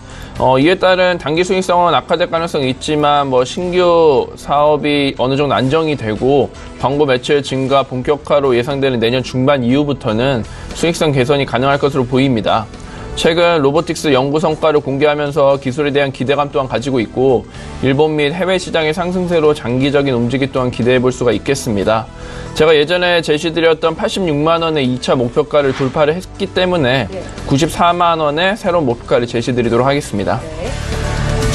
이에 따른 단기 수익성은 악화될 가능성이 있지만 신규 사업이 어느 정도 안정이 되고 광고 매출 증가 본격화로 예상되는 내년 중반 이후부터는 수익성 개선이 가능할 것으로 보입니다. 최근 로보틱스 연구 성과를 공개하면서 기술에 대한 기대감 또한 가지고 있고 일본 및 해외 시장의 상승세로 장기적인 움직임 또한 기대해 볼 수가 있겠습니다. 제가 예전에 제시드렸던 86만 원의 2차 목표가를 돌파를 했기 때문에 94만 원의 새로운 목표가를 제시드리도록 하겠습니다.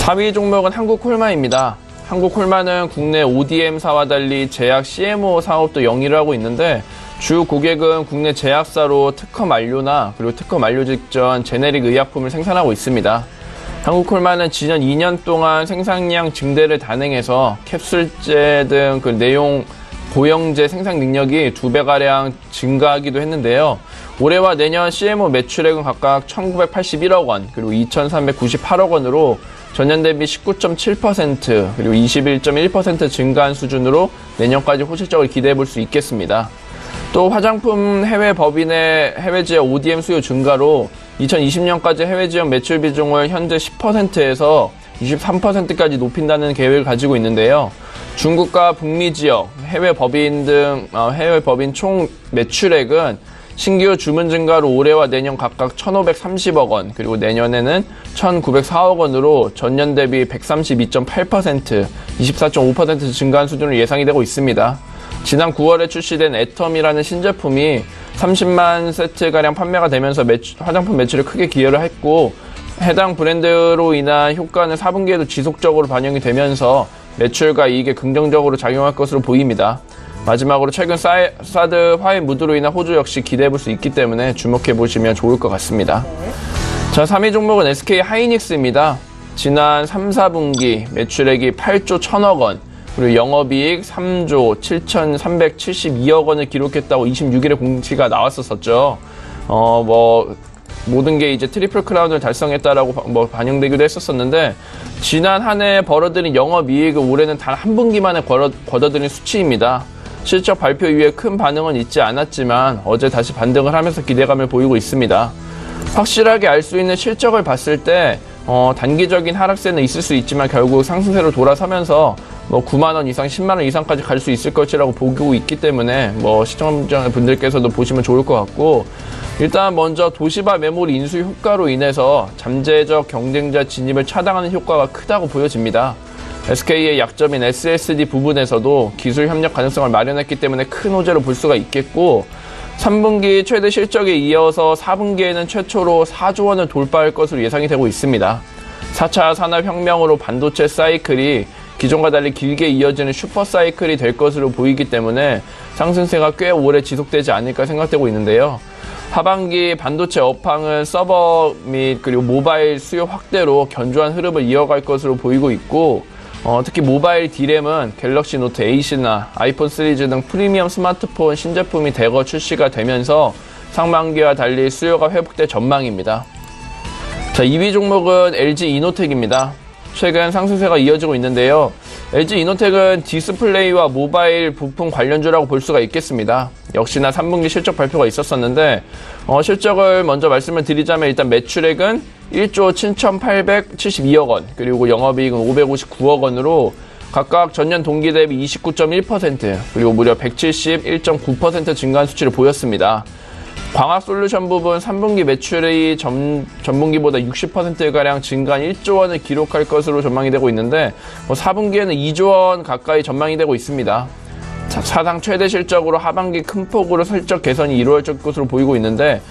4위 종목은 한국콜마입니다. 한국콜마는 국내 ODM사와 달리 제약 CMO 사업도 영위를 하고 있는데 주 고객은 국내 제약사로 특허 만료나 그리고 특허 만료 직전 제네릭 의약품을 생산하고 있습니다. 한국콜마는 지난 2년 동안 생산량 증대를 단행해서 캡슐제 등 그 내용 보형제 생산 능력이 2배가량 증가하기도 했는데요. 올해와 내년 CMO 매출액은 각각 1981억 원 그리고 2398억 원으로 전년 대비 19.7% 그리고 21.1% 증가한 수준으로 내년까지 호실적을 기대해 볼 수 있겠습니다. 또 화장품 해외 법인의 해외 지역 ODM 수요 증가로 2020년까지 해외 지역 매출 비중을 현재 10%에서 23%까지 높인다는 계획을 가지고 있는데요. 중국과 북미 지역 해외 법인 등 해외 법인 총 매출액은 신규 주문 증가로 올해와 내년 각각 1,530억 원 그리고 내년에는 1,904억 원으로 전년 대비 132.8%, 24.5% 증가한 수준으로 예상이 되고 있습니다. 지난 9월에 출시된 애텀이라는 신제품이 30만 세트가량 판매가 되면서 화장품 매출에 크게 기여를 했고 해당 브랜드로 인한 효과는 4분기에도 지속적으로 반영이 되면서 매출과 이익에 긍정적으로 작용할 것으로 보입니다. 마지막으로 최근 사드 화해 무드로 인한 호주 역시 기대해볼 수 있기 때문에 주목해보시면 좋을 것 같습니다. 자, 3위 종목은 SK 하이닉스입니다. 지난 3, 4분기 매출액이 8조 1,000억 원 그리고 영업이익 3조 7,372억 원을 기록했다고 26일에 공시가 나왔었죠. 모든 게 이제 트리플 크라운을 달성했다라고 반영되기도 했었었는데 지난 한 해 벌어들인 영업이익을 올해는 단 한 분기만에 거둬들인 수치입니다. 실적 발표 이후에 큰 반응은 있지 않았지만 어제 다시 반등을 하면서 기대감을 보이고 있습니다. 확실하게 알 수 있는 실적을 봤을 때 단기적인 하락세는 있을 수 있지만 결국 상승세로 돌아서면서 9만 원 이상, 10만 원 이상까지 갈 수 있을 것이라고 보고 있기 때문에 시청자분들께서도 보시면 좋을 것 같고 일단 먼저 도시바 메모리 인수 효과로 인해서 잠재적 경쟁자 진입을 차단하는 효과가 크다고 보여집니다. SK의 약점인 SSD 부분에서도 기술 협력 가능성을 마련했기 때문에 큰 호재로 볼 수가 있겠고 3분기 최대 실적에 이어서 4분기에는 최초로 4조 원을 돌파할 것으로 예상이 되고 있습니다. 4차 산업혁명으로 반도체 사이클이 기존과 달리 길게 이어지는 슈퍼 사이클이 될 것으로 보이기 때문에 상승세가 꽤 오래 지속되지 않을까 생각되고 있는데요. 하반기 반도체 업황은 서버 및 그리고 모바일 수요 확대로 견조한 흐름을 이어갈 것으로 보이고 있고 특히 모바일 D램은 갤럭시 노트 8이나 아이폰 시리즈 등 프리미엄 스마트폰 신제품이 대거 출시가 되면서 상반기와 달리 수요가 회복될 전망입니다. 자, 2위 종목은 LG 이노텍입니다. 최근 상승세가 이어지고 있는데요. LG 이노텍은 디스플레이와 모바일 부품 관련주라고 볼 수가 있겠습니다. 역시나 3분기 실적 발표가 있었었는데 실적을 먼저 말씀을 드리자면 일단 매출액은 1조 7,872억 원 그리고 영업이익은 559억 원으로 각각 전년 동기 대비 29.1% 그리고 무려 171.9% 증가한 수치를 보였습니다. 광학 솔루션 부분 3분기 매출이 전분기보다 60%가량 증가한 1조 원을 기록할 것으로 전망이 되고 있는데 4분기에는 2조 원 가까이 전망이 되고 있습니다. 사상 최대 실적으로 하반기 큰 폭으로 실적 개선이 이루어질 것으로 보이고 있는데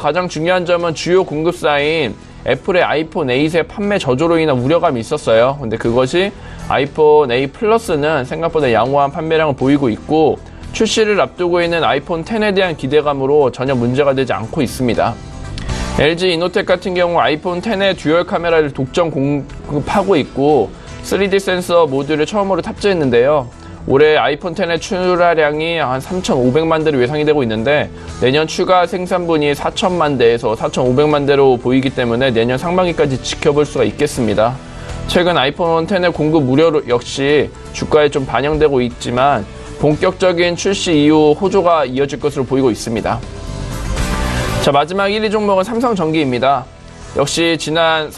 가장 중요한 점은 주요 공급사인 애플의 아이폰 8의 판매 저조로 인한 우려감이 있었어요. 근데 그것이 아이폰 8 플러스는 생각보다 양호한 판매량을 보이고 있고 출시를 앞두고 있는 아이폰 X에 대한 기대감으로 전혀 문제가 되지 않고 있습니다. LG 이노텍 같은 경우 아이폰 X에 듀얼 카메라를 독점 공급하고 있고 3D 센서 모듈을 처음으로 탑재했는데요. 올해 아이폰 X의 출하량이 한 3,500만 대로 예상이 되고 있는데 내년 추가 생산분이 4,000만 대에서 4,500만 대로 보이기 때문에 내년 상반기까지 지켜볼 수가 있겠습니다. 최근 아이폰 X의 공급 우려 역시 주가에 좀 반영되고 있지만 본격적인 출시 이후 호조가 이어질 것으로 보이고 있습니다. 자, 마지막 1위 종목은 삼성전기입니다. 역시 지난주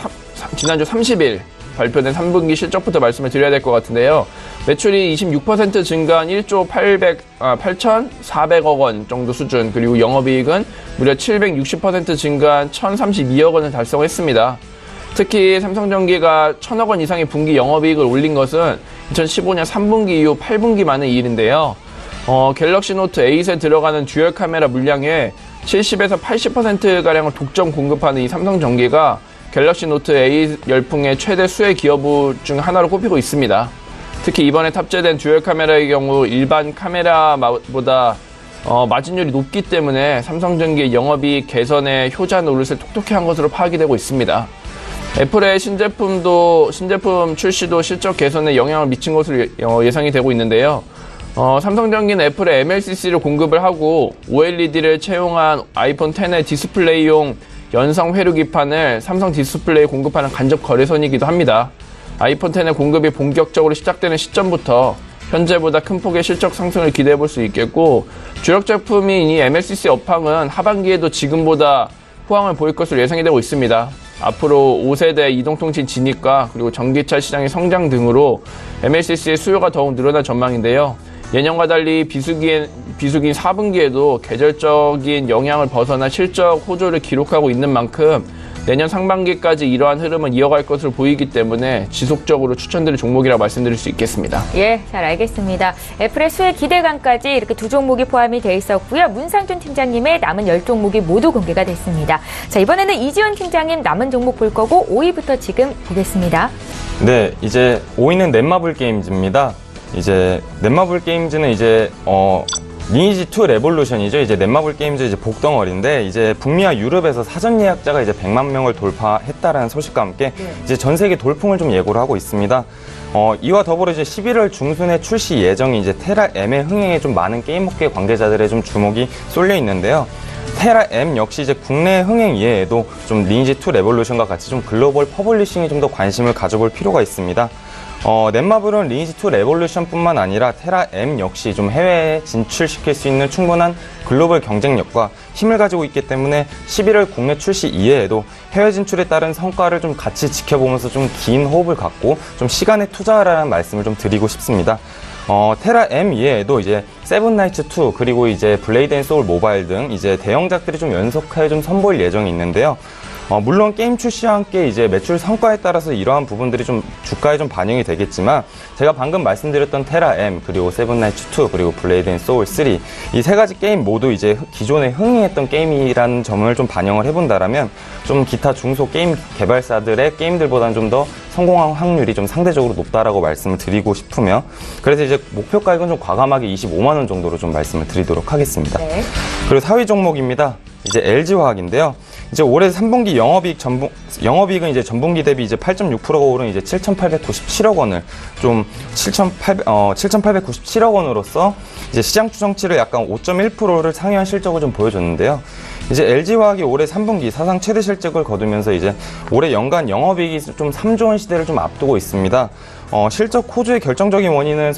30일 발표된 3분기 실적부터 말씀을 드려야 될 것 같은데요. 매출이 26% 증가한 1조 8,400억 원 정도 수준, 그리고 영업이익은 무려 760% 증가한 1,032억 원을 달성했습니다. 특히 삼성전기가 1,000억 원 이상의 분기 영업이익을 올린 것은 2015년 3분기 이후 8분기 만의 일인데요. 갤럭시 노트 8에 들어가는 듀얼 카메라 물량의 70에서 80%가량을 독점 공급하는 이 삼성전기가 갤럭시 노트 8 열풍의 최대 수혜 기업 중 하나로 꼽히고 있습니다. 특히 이번에 탑재된 듀얼 카메라의 경우 일반 카메라보다 마진율이 높기 때문에 삼성전기의 영업이익 개선에 효자 노릇을 톡톡히 한 것으로 파악이 되고 있습니다. 애플의 신제품 출시도 실적 개선에 영향을 미친 것으로 예상이 되고 있는데요. 삼성전기는 애플의 MLCC를 공급을 하고 OLED를 채용한 아이폰 X의 디스플레이용 연성 회로 기판을 삼성 디스플레이에 공급하는 간접 거래선이기도 합니다. 아이폰 X의 공급이 본격적으로 시작되는 시점부터 현재보다 큰 폭의 실적 상승을 기대해 볼 수 있겠고, 주력 제품인 이 MLCC 업황은 하반기에도 지금보다 호황을 보일 것으로 예상이 되고 있습니다. 앞으로 5세대 이동통신 진입과 그리고 전기차 시장의 성장 등으로 MLCC의 수요가 더욱 늘어날 전망인데요. 예년과 달리 비수기인 4분기에도 계절적인 영향을 벗어나 실적 호조를 기록하고 있는 만큼 내년 상반기까지 이러한 흐름을 이어갈 것으로 보이기 때문에 지속적으로 추천드릴 종목이라고 말씀드릴 수 있겠습니다. 예, 잘 알겠습니다. 애플의 수혜 기대감까지 이렇게 두 종목이 포함이 돼 있었고요. 문상준 팀장님의 남은 10종목이 모두 공개가 됐습니다. 자, 이번에는 이지원 팀장님 남은 종목 볼 거고 5위부터 지금 보겠습니다. 네, 이제 5위는 넷마블 게임즈입니다. 이제 넷마블 게임즈는 이제 리니지 2 레볼루션이죠. 이제 넷마블 게임즈 이제 복덩어리인데 이제 북미와 유럽에서 사전 예약자가 이제 100만 명을 돌파했다라는 소식과 함께 이제 전 세계 돌풍을 좀 예고를 하고 있습니다. 이와 더불어 이제 11월 중순에 출시 예정이 이제 테라 M의 흥행에 좀 많은 게임업계 관계자들의 좀 주목이 쏠려 있는데요. 테라 M 역시 이제 국내 흥행 이외에도 좀 리니지 2 레볼루션과 같이 좀 글로벌 퍼블리싱에 좀 더 관심을 가져볼 필요가 있습니다. 넷마블은 리니지2 레볼루션뿐만 아니라 테라 M 역시 좀 해외에 진출시킬 수 있는 충분한 글로벌 경쟁력과 힘을 가지고 있기 때문에 11월 국내 출시 이외에도 해외 진출에 따른 성과를 좀 같이 지켜보면서 좀 긴 호흡을 갖고 좀 시간에 투자하라는 말씀을 좀 드리고 싶습니다. 테라 M 이외에도 이제 세븐나이츠 2 그리고 이제 블레이드 앤 소울 모바일 등 이제 대형작들이 좀 연속하여 좀 선보일 예정이 있는데요. 물론 게임 출시와 함께 이제 매출 성과에 따라서 이러한 부분들이 좀 주가에 좀 반영이 되겠지만 제가 방금 말씀드렸던 테라 M 그리고 세븐나이츠 2 그리고 블레이드 앤 소울 3 이 세 가지 게임 모두 이제 기존에 흥행했던 게임이라는 점을 좀 반영을 해본다라면 좀 기타 중소 게임 개발사들의 게임들보다는 좀 더 성공한 확률이 좀 상대적으로 높다라고 말씀을 드리고 싶으며 그래서 이제 목표 가격은 좀 과감하게 25만 원 정도로 좀 말씀을 드리도록 하겠습니다. 네. 그리고 4위 종목입니다. 이제 LG화학인데요. 이제 올해 3분기 영업이익은 이제 전분기 대비 이제 8.6%가 오른 이제 7,897억 원을 좀 7,897억 원으로서 이제 시장 추정치를 약간 5.1%를 상회한 실적을 좀 보여줬는데요. 이제 LG화학이 올해 3분기 사상 최대 실적을 거두면서 이제 올해 연간 영업이익이 좀 3조 원 시대를 좀 앞두고 있습니다. 실적 호조의 결정적인 원인은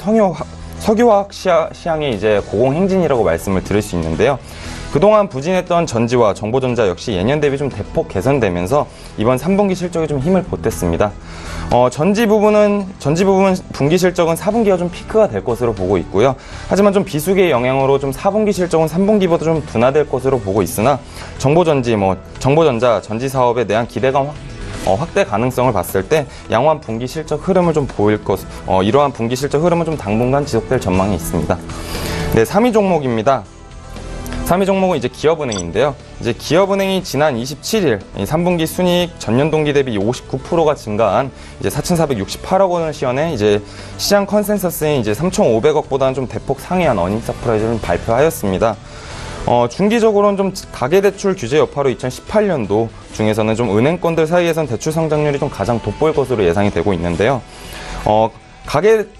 석유화학 시장의 이제 고공행진이라고 말씀을 드릴 수 있는데요. 그동안 부진했던 전지와 정보전자 역시 예년 대비 좀 대폭 개선되면서 이번 3분기 실적에 좀 힘을 보탰습니다. 전지 부분 분기 실적은 4분기가 좀 피크가 될 것으로 보고 있고요. 하지만 좀 비수기의 영향으로 좀 4분기 실적은 3분기보다 좀 둔화될 것으로 보고 있으나 정보전자 전지 사업에 대한 기대감 확대 가능성을 봤을 때 양호한 분기 실적 흐름을 좀 보일 이러한 분기 실적 흐름은 좀 당분간 지속될 전망이 있습니다. 네, 3위 종목입니다. 3위 종목은 이제 기업은행인데요. 이제 기업은행이 지난 27일 3분기 순이익 전년 동기 대비 59%가 증가한 이제 4,468억 원을 시현해 이제 시장 컨센서스인 이제 3,500억보다는 좀 대폭 상회한 어닝 서프라이즈를 발표하였습니다. 중기적으로는 좀 가계대출 규제 여파로 2018년도 중에서는 좀 은행권들 사이에선 대출 성장률이 좀 가장 돋보일 것으로 예상이 되고 있는데요.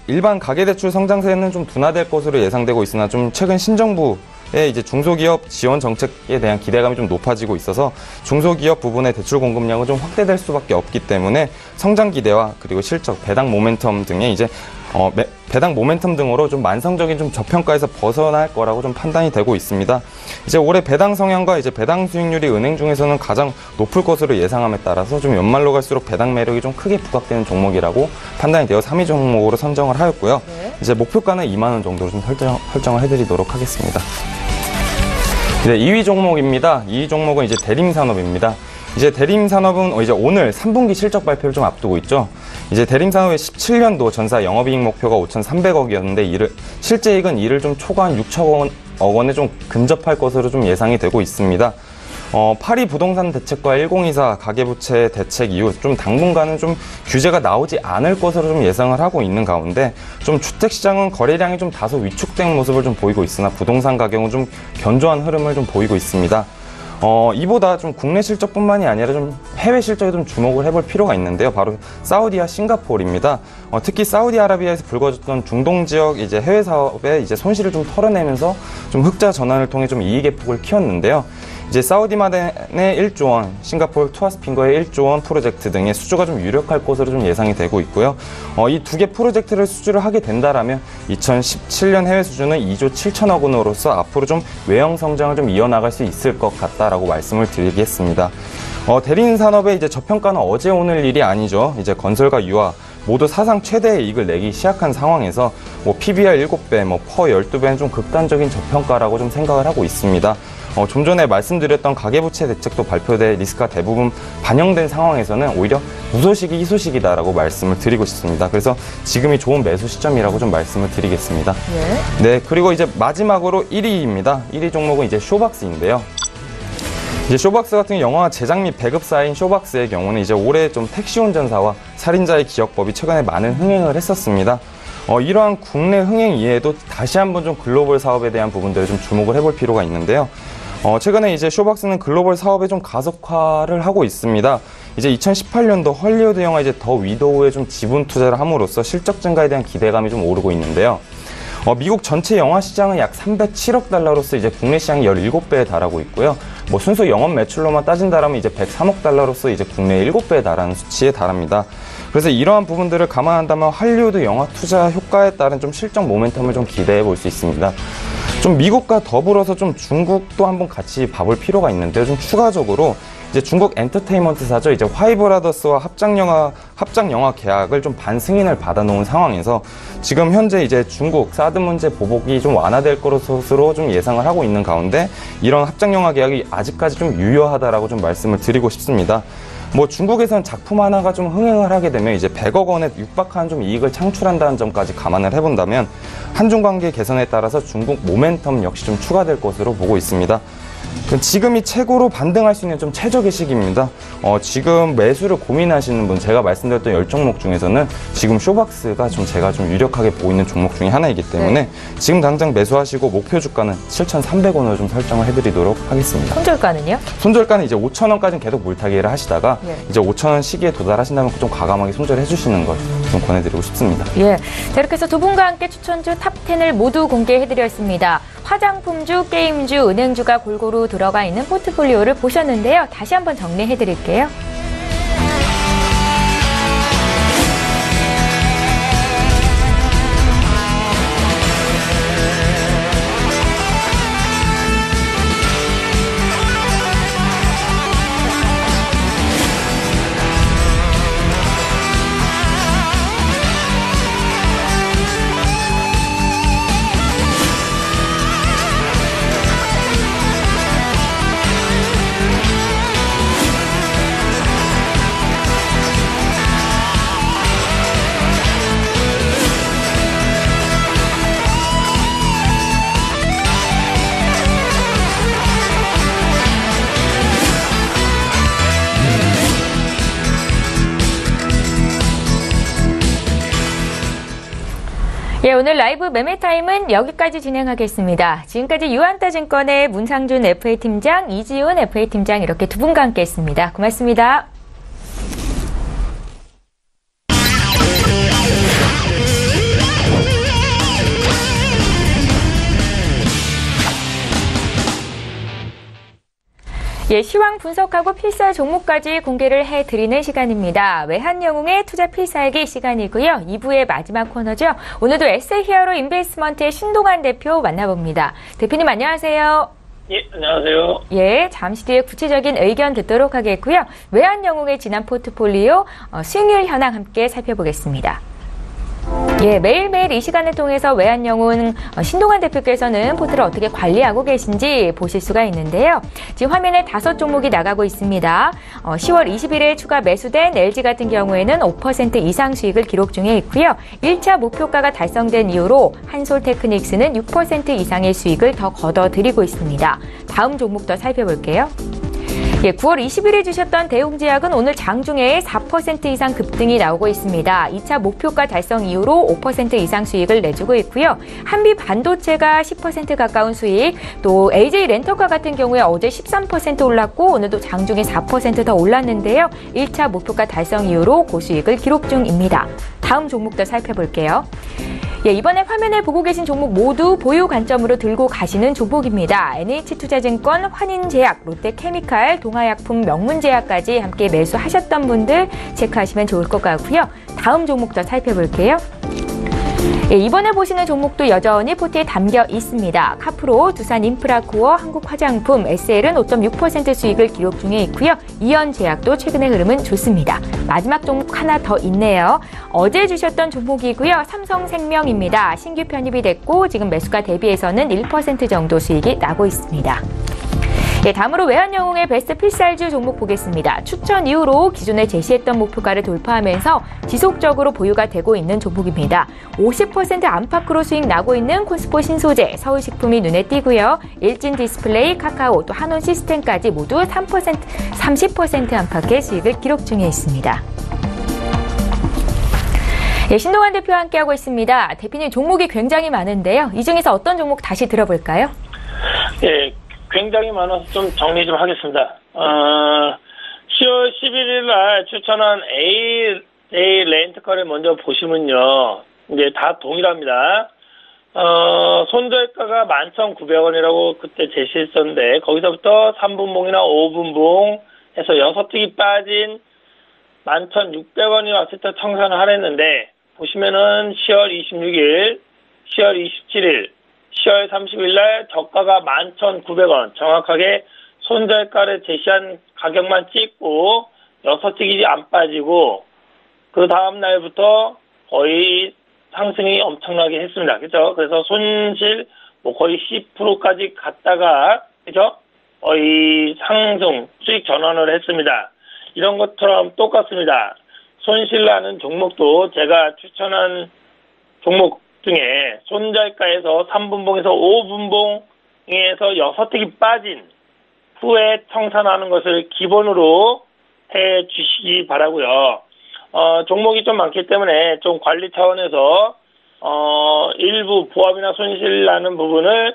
일반 가계대출 성장세는 좀 둔화될 것으로 예상되고 있으나 좀 최근 신정부의 이제 중소기업 지원 정책에 대한 기대감이 좀 높아지고 있어서 중소기업 부분의 대출 공급량은 좀 확대될 수밖에 없기 때문에 성장 기대와 그리고 실적, 배당 모멘텀 등의 이제 배당 모멘텀 등으로 좀 만성적인 좀 저평가에서 벗어날 거라고 좀 판단이 되고 있습니다. 이제 올해 배당 성향과 이제 배당 수익률이 은행 중에서는 가장 높을 것으로 예상함에 따라서 좀 연말로 갈수록 배당 매력이 좀 크게 부각되는 종목이라고 판단이 되어 3위 종목으로 선정을 하였고요. 네. 이제 목표가는 2만 원 정도로 좀 설정을 해드리도록 하겠습니다. 네, 2위 종목입니다. 2위 종목은 이제 대림산업입니다. 이제 대림산업은 이제 오늘 3분기 실적 발표를 좀 앞두고 있죠. 이제 대림산업의 17년도 전사 영업이익 목표가 5,300억이었는데 실제이익은 이를 좀 초과한 6천억 원에 좀 근접할 것으로 좀 예상이 되고 있습니다. 파리 부동산 대책과 1024 가계부채 대책 이후 좀 당분간은 좀 규제가 나오지 않을 것으로 좀 예상을 하고 있는 가운데 좀 주택시장은 거래량이 좀 다소 위축된 모습을 좀 보이고 있으나 부동산 가격은 좀 견조한 흐름을 좀 보이고 있습니다. 이보다 좀 국내 실적뿐만이 아니라 좀 해외 실적에 좀 주목을 해볼 필요가 있는데요. 바로 사우디와 싱가포르입니다. 특히 사우디아라비아에서 불거졌던 중동 지역 이제 해외 사업에 이제 손실을 좀 털어내면서 좀 흑자 전환을 통해 좀 이익의 폭을 키웠는데요. 이제 사우디만의 1조 원, 싱가포르 투아스핑거의 1조 원 프로젝트 등의 수주가 좀 유력할 것으로 좀 예상이 되고 있고요. 이 두 개 프로젝트를 수주를 하게 된다라면 2017년 해외 수주는 2조 7천억 원으로서 앞으로 좀 외형 성장을 좀 이어나갈 수 있을 것 같다라고 말씀을 드리겠습니다. 대림산업의 이제 저평가는 어제 오늘 일이 아니죠. 이제 건설과 유화 모두 사상 최대의 이익을 내기 시작한 상황에서 PBR 7배, 퍼 12배는 좀 극단적인 저평가라고 좀 생각을 하고 있습니다. 좀 전에 말씀드렸던 가계부채 대책도 발표돼 리스크가 대부분 반영된 상황에서는 오히려 무소식이 희소식이다라고 말씀을 드리고 싶습니다. 그래서 지금이 좋은 매수 시점이라고 좀 말씀을 드리겠습니다. 네, 그리고 이제 마지막으로 1위입니다. 1위 종목은 이제 쇼박스인데요. 이제 쇼박스 같은 영화 제작 및 배급사인 쇼박스의 경우는 이제 올해 좀 택시 운전사와 살인자의 기억법이 최근에 많은 흥행을 했었습니다. 이러한 국내 흥행 이외에도 다시 한번 좀 글로벌 사업에 대한 부분들을 좀 주목을 해볼 필요가 있는데요. 최근에 이제 쇼박스는 글로벌 사업에 좀 가속화를 하고 있습니다. 이제 2018년도 헐리우드 영화 이제 더 위도우에 좀 지분 투자를 함으로써 실적 증가에 대한 기대감이 좀 오르고 있는데요. 미국 전체 영화 시장은 약 307억 달러로서 이제 국내 시장이 17배에 달하고 있고요. 순수 영업 매출로만 따진다라면 이제 103억 달러로서 이제 국내 7배에 달하는 수치에 달합니다. 그래서 이러한 부분들을 감안한다면 할리우드 영화 투자 효과에 따른 좀 실적 모멘텀을 좀 기대해 볼 수 있습니다. 좀 미국과 더불어서 좀 중국도 한번 같이 봐볼 필요가 있는데 좀 추가적으로 이제 중국 엔터테인먼트사죠. 이제 화이브라더스와 합작 영화 계약을 좀 반승인을 받아놓은 상황에서 지금 현재 이제 중국 사드 문제 보복이 좀 완화될 것으로 좀 예상을 하고 있는 가운데 이런 합작 영화 계약이 아직까지 좀 유효하다라고 좀 말씀을 드리고 싶습니다. 중국에서는 작품 하나가 좀 흥행을 하게 되면 이제 100억 원에 육박하는 좀 이익을 창출한다는 점까지 감안을 해본다면 한중 관계 개선에 따라서 중국 모멘텀 역시 좀 추가될 것으로 보고 있습니다. 지금이 최고로 반등할 수 있는 좀 최적의 시기입니다. 지금 매수를 고민하시는 분, 제가 말씀드렸던 10종목 중에서는 지금 쇼박스가 제가 좀 유력하게 보이는 종목 중에 하나이기 때문에 지금 당장 매수하시고 목표 주가는 7,300원으로 좀 설정을 해드리도록 하겠습니다. 손절가는요? 손절가는 이제 5,000원까지는 계속 물타기를 하시다가 이제 5,000원 시기에 도달하신다면 좀 과감하게 손절해 주시는 걸 좀 권해드리고 싶습니다. 자, 이렇게 해서 두 분과 함께 추천주 탑10을 모두 공개해드렸습니다. 화장품주, 게임주, 은행주가 골고루 들어가 있는 포트폴리오를 보셨는데요. 다시 한번 정리해드릴게요. 예, 오늘 라이브 매매 타임은 여기까지 진행하겠습니다. 지금까지 유한타증권의 문상준 FA팀장, 이지훈 FA팀장 이렇게 두 분과 함께했습니다. 고맙습니다. 예, 시황 분석하고 필살 종목까지 공개를 해드리는 시간입니다. 외환영웅의 투자 필살기 시간이고요. 2부의 마지막 코너죠. 오늘도 에세이히어로 인베스트먼트의 신동환 대표 만나봅니다. 대표님 안녕하세요. 예, 안녕하세요. 예, 잠시 뒤에 구체적인 의견 듣도록 하겠고요. 외환영웅의 지난 포트폴리오 수익률 현황 함께 살펴보겠습니다. 예, 매일매일 이 시간을 통해서 외환영웅 신동환 대표께서는 포트를 어떻게 관리하고 계신지 보실 수가 있는데요. 지금 화면에 5종목이 나가고 있습니다. 10월 20일에 추가 매수된 LG 같은 경우에는 5% 이상 수익을 기록 중에 있고요. 1차 목표가가 달성된 이후로 한솔테크닉스는 6% 이상의 수익을 더 걷어들이고 있습니다. 다음 종목도 살펴볼게요. 예, 9월 20일에 주셨던 대웅제약은 오늘 장중에 4% 이상 급등이 나오고 있습니다. 2차 목표가 달성 이후로 5% 이상 수익을 내주고 있고요. 한비반도체가 10% 가까운 수익, 또 LG 렌터카 같은 경우에 어제 13% 올랐고 오늘도 장중에 4% 더 올랐는데요. 1차 목표가 달성 이후로 고수익을 기록 중입니다. 다음 종목도 살펴볼게요. 예, 이번에 화면을 보고 계신 종목 모두 보유 관점으로 들고 가시는 종목입니다. NH투자증권, 환인제약, 롯데케미칼, 동아약품, 명문제약까지 함께 매수하셨던 분들 체크하시면 좋을 것 같고요. 다음 종목도 살펴볼게요. 예, 이번에 보시는 종목도 여전히 포트에 담겨 있습니다. 카프로, 두산인프라코어, 한국화장품, SL은 5.6% 수익을 기록 중에 있고요. 이현제약도 최근의 흐름은 좋습니다. 마지막 종목 하나 더 있네요. 어제 주셨던 종목이고요. 삼성생명입니다. 신규 편입이 됐고 지금 매수가 대비해서는 1% 정도 수익이 나고 있습니다. 예, 다음으로 외환영웅의 베스트 필살주 종목 보겠습니다. 추천 이후로 기존에 제시했던 목표가를 돌파하면서 지속적으로 보유가 되고 있는 종목입니다. 50% 안팎으로 수익 나고 있는 콘스포 신소재, 서울식품이 눈에 띄고요. 일진디스플레이, 카카오, 또 한온시스템까지 모두 30% 안팎의 수익을 기록 중에 있습니다. 예, 신동환 대표와 함께하고 있습니다. 대표님 종목이 굉장히 많은데요. 이 중에서 어떤 종목 다시 들어볼까요? 예, 굉장히 많아서 좀 정리 좀 하겠습니다. 10월 11일 날 추천한 A 렌트카를 먼저 보시면요. 이제 다 동일합니다. 손절가가 11,900원이라고 그때 제시했었는데, 거기서부터 3분봉이나 5분봉 해서 6틱이 빠진 11,600원이 왔을 때 청산을 하랬는데, 보시면은 10월 26일, 10월 27일, 10월 30일 날 저가가 11,900원, 정확하게 손절가를 제시한 가격만 찍고 6틱이 안 빠지고 그 다음 날부터 거의 상승이 엄청나게 했습니다. 그죠? 그래서 손실 거의 10%까지 갔다가, 그죠? 거의 상승, 수익 전환을 했습니다. 이런 것처럼 똑같습니다. 손실 나는 종목도 제가 추천한 종목 중에 손절가에서 3분봉에서 5분봉에서 6틱이 빠진 후에 청산하는 것을 기본으로 해 주시기 바라고요. 종목이 좀 많기 때문에 좀 관리 차원에서 일부 보합이나 손실 나는 부분을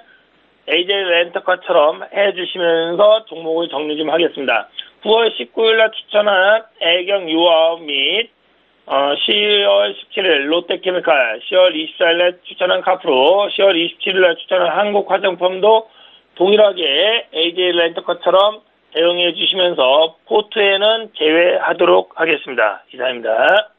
AJ 렌터카처럼 해 주시면서 종목을 정리 좀 하겠습니다. 9월 19일 날 추천한 애경 유업 및 10월 17일 롯데케미칼, 10월 24일에 추천한 카프로, 10월 27일에 추천한 한국화장품도 동일하게 AJ 렌터카처럼 대응해 주시면서 포트에는 제외하도록 하겠습니다. 이상입니다.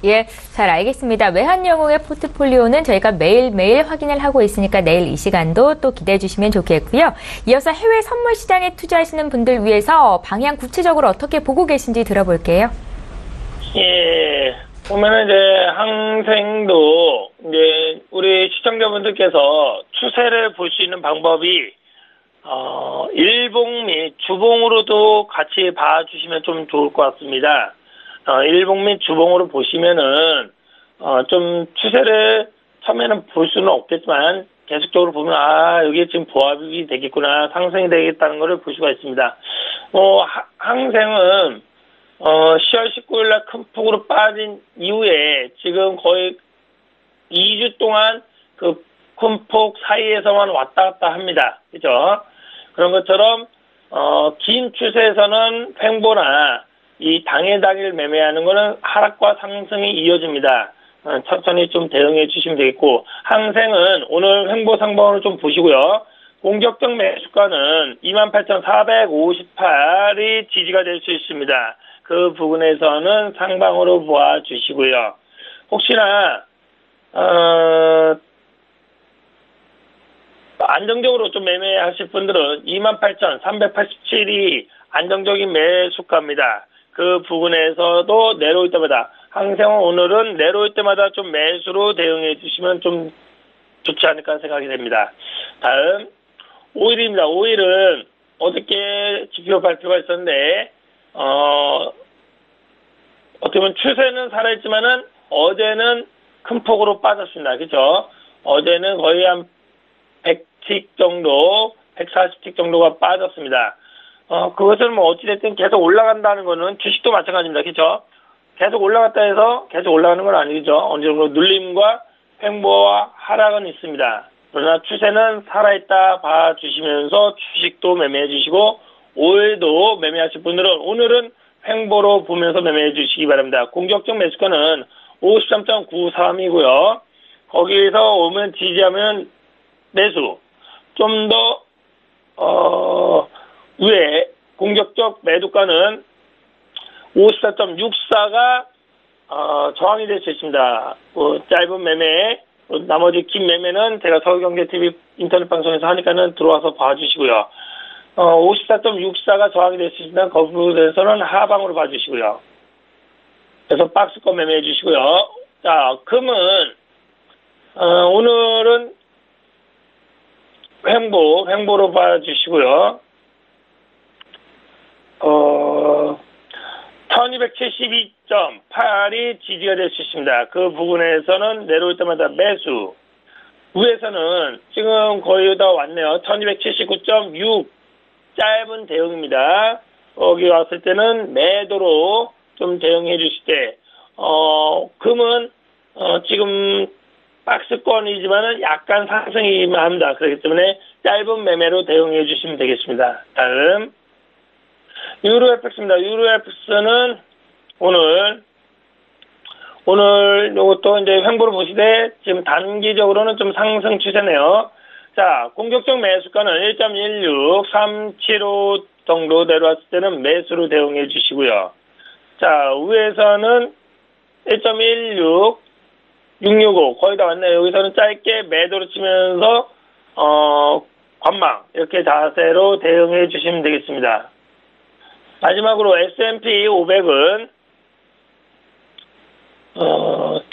예, 잘 알겠습니다. 외환영웅의 포트폴리오는 저희가 매일매일 확인을 하고 있으니까 내일 이 시간도 또 기대해 주시면 좋겠고요. 이어서 해외 선물 시장에 투자하시는 분들 위해서 방향 구체적으로 어떻게 보고 계신지 들어볼게요. 예, 보면은 이제 항생도 이제 우리 시청자분들께서 추세를 볼 수 있는 방법이 일봉 및 주봉으로도 같이 봐주시면 좀 좋을 것 같습니다. 일봉 및 주봉으로 보시면은 좀 추세를 처음에는 볼 수는 없겠지만 계속적으로 보면 여기 지금 보합이 되겠구나, 상승이 되겠다는 것을 볼 수가 있습니다. 항생은 10월 19일 날 큰 폭으로 빠진 이후에 지금 거의 2주 동안 그 큰 폭 사이에서만 왔다 갔다 합니다. 그죠? 그런 것처럼 긴 추세에서는 횡보나 이 당일 매매하는 거는 하락과 상승이 이어집니다. 천천히 좀 대응해 주시면 되겠고, 항생은 오늘 횡보 상방으로 좀 보시고요. 공격적 매수가는 28,458이 지지가 될 수 있습니다. 그 부분에서는 상방으로 보아주시고요. 혹시나 안정적으로 좀 매매하실 분들은 28,387이 안정적인 매수가입니다. 그 부분에서도 내려올 때마다, 항생은 오늘은 내려올 때마다 좀 매수로 대응해 주시면 좀 좋지 않을까 생각이 됩니다. 다음 오일입니다. 오일은 어저께 지표 발표가 있었는데 어떻게 보면 추세는 살아있지만은 어제는 큰 폭으로 빠졌습니다. 그죠? 어제는 거의 한 100틱 정도, 140틱 정도가 빠졌습니다. 그것은 뭐 어찌됐든 계속 올라간다는 거는 주식도 마찬가지입니다. 그죠? 계속 올라갔다 해서 계속 올라가는 건 아니죠. 어느 정도 눌림과 횡보와 하락은 있습니다. 그러나 추세는 살아있다 봐주시면서 주식도 매매해 주시고, 오일도 매매하실 분들은 오늘은 횡보로 보면서 매매해 주시기 바랍니다. 공격적 매수가는 53.93이고요. 거기에서 오면 지지하면 매수. 좀 더 위에 공격적 매도가는 54.64가 저항이 될 수 있습니다. 짧은 매매, 나머지 긴 매매는 제가 서울경제TV 인터넷 방송에서 하니까는 들어와서 봐주시고요. 54.64가 저항이 될 수 있습니다. 그 부분에서는 하방으로 봐주시고요. 그래서 박스권 매매해 주시고요. 자, 금은 오늘은 횡보로 봐주시고요. 1272.8이 지지가 될 수 있습니다. 그 부분에서는 내려올 때마다 매수. 위에서는 지금 거의 다 왔네요. 1279.6 짧은 대응입니다. 여기 왔을 때는 매도로 좀 대응해 주실 때, 금은 지금 박스권이지만은 약간 상승이기만 합니다. 그렇기 때문에 짧은 매매로 대응해 주시면 되겠습니다. 다음 유로 FX입니다. 유로 FX는 오늘 요것도 이제 횡보를 보시되 지금 단기적으로는 좀 상승 추세네요. 자, 공격적 매수가는 1.16375 정도 내려왔을 때는 매수로 대응해 주시고요. 자, 위에서는 1.16665 거의 다 왔네요. 여기서는 짧게 매도로 치면서 관망 이렇게 자세로 대응해 주시면 되겠습니다. 마지막으로 S&P 500은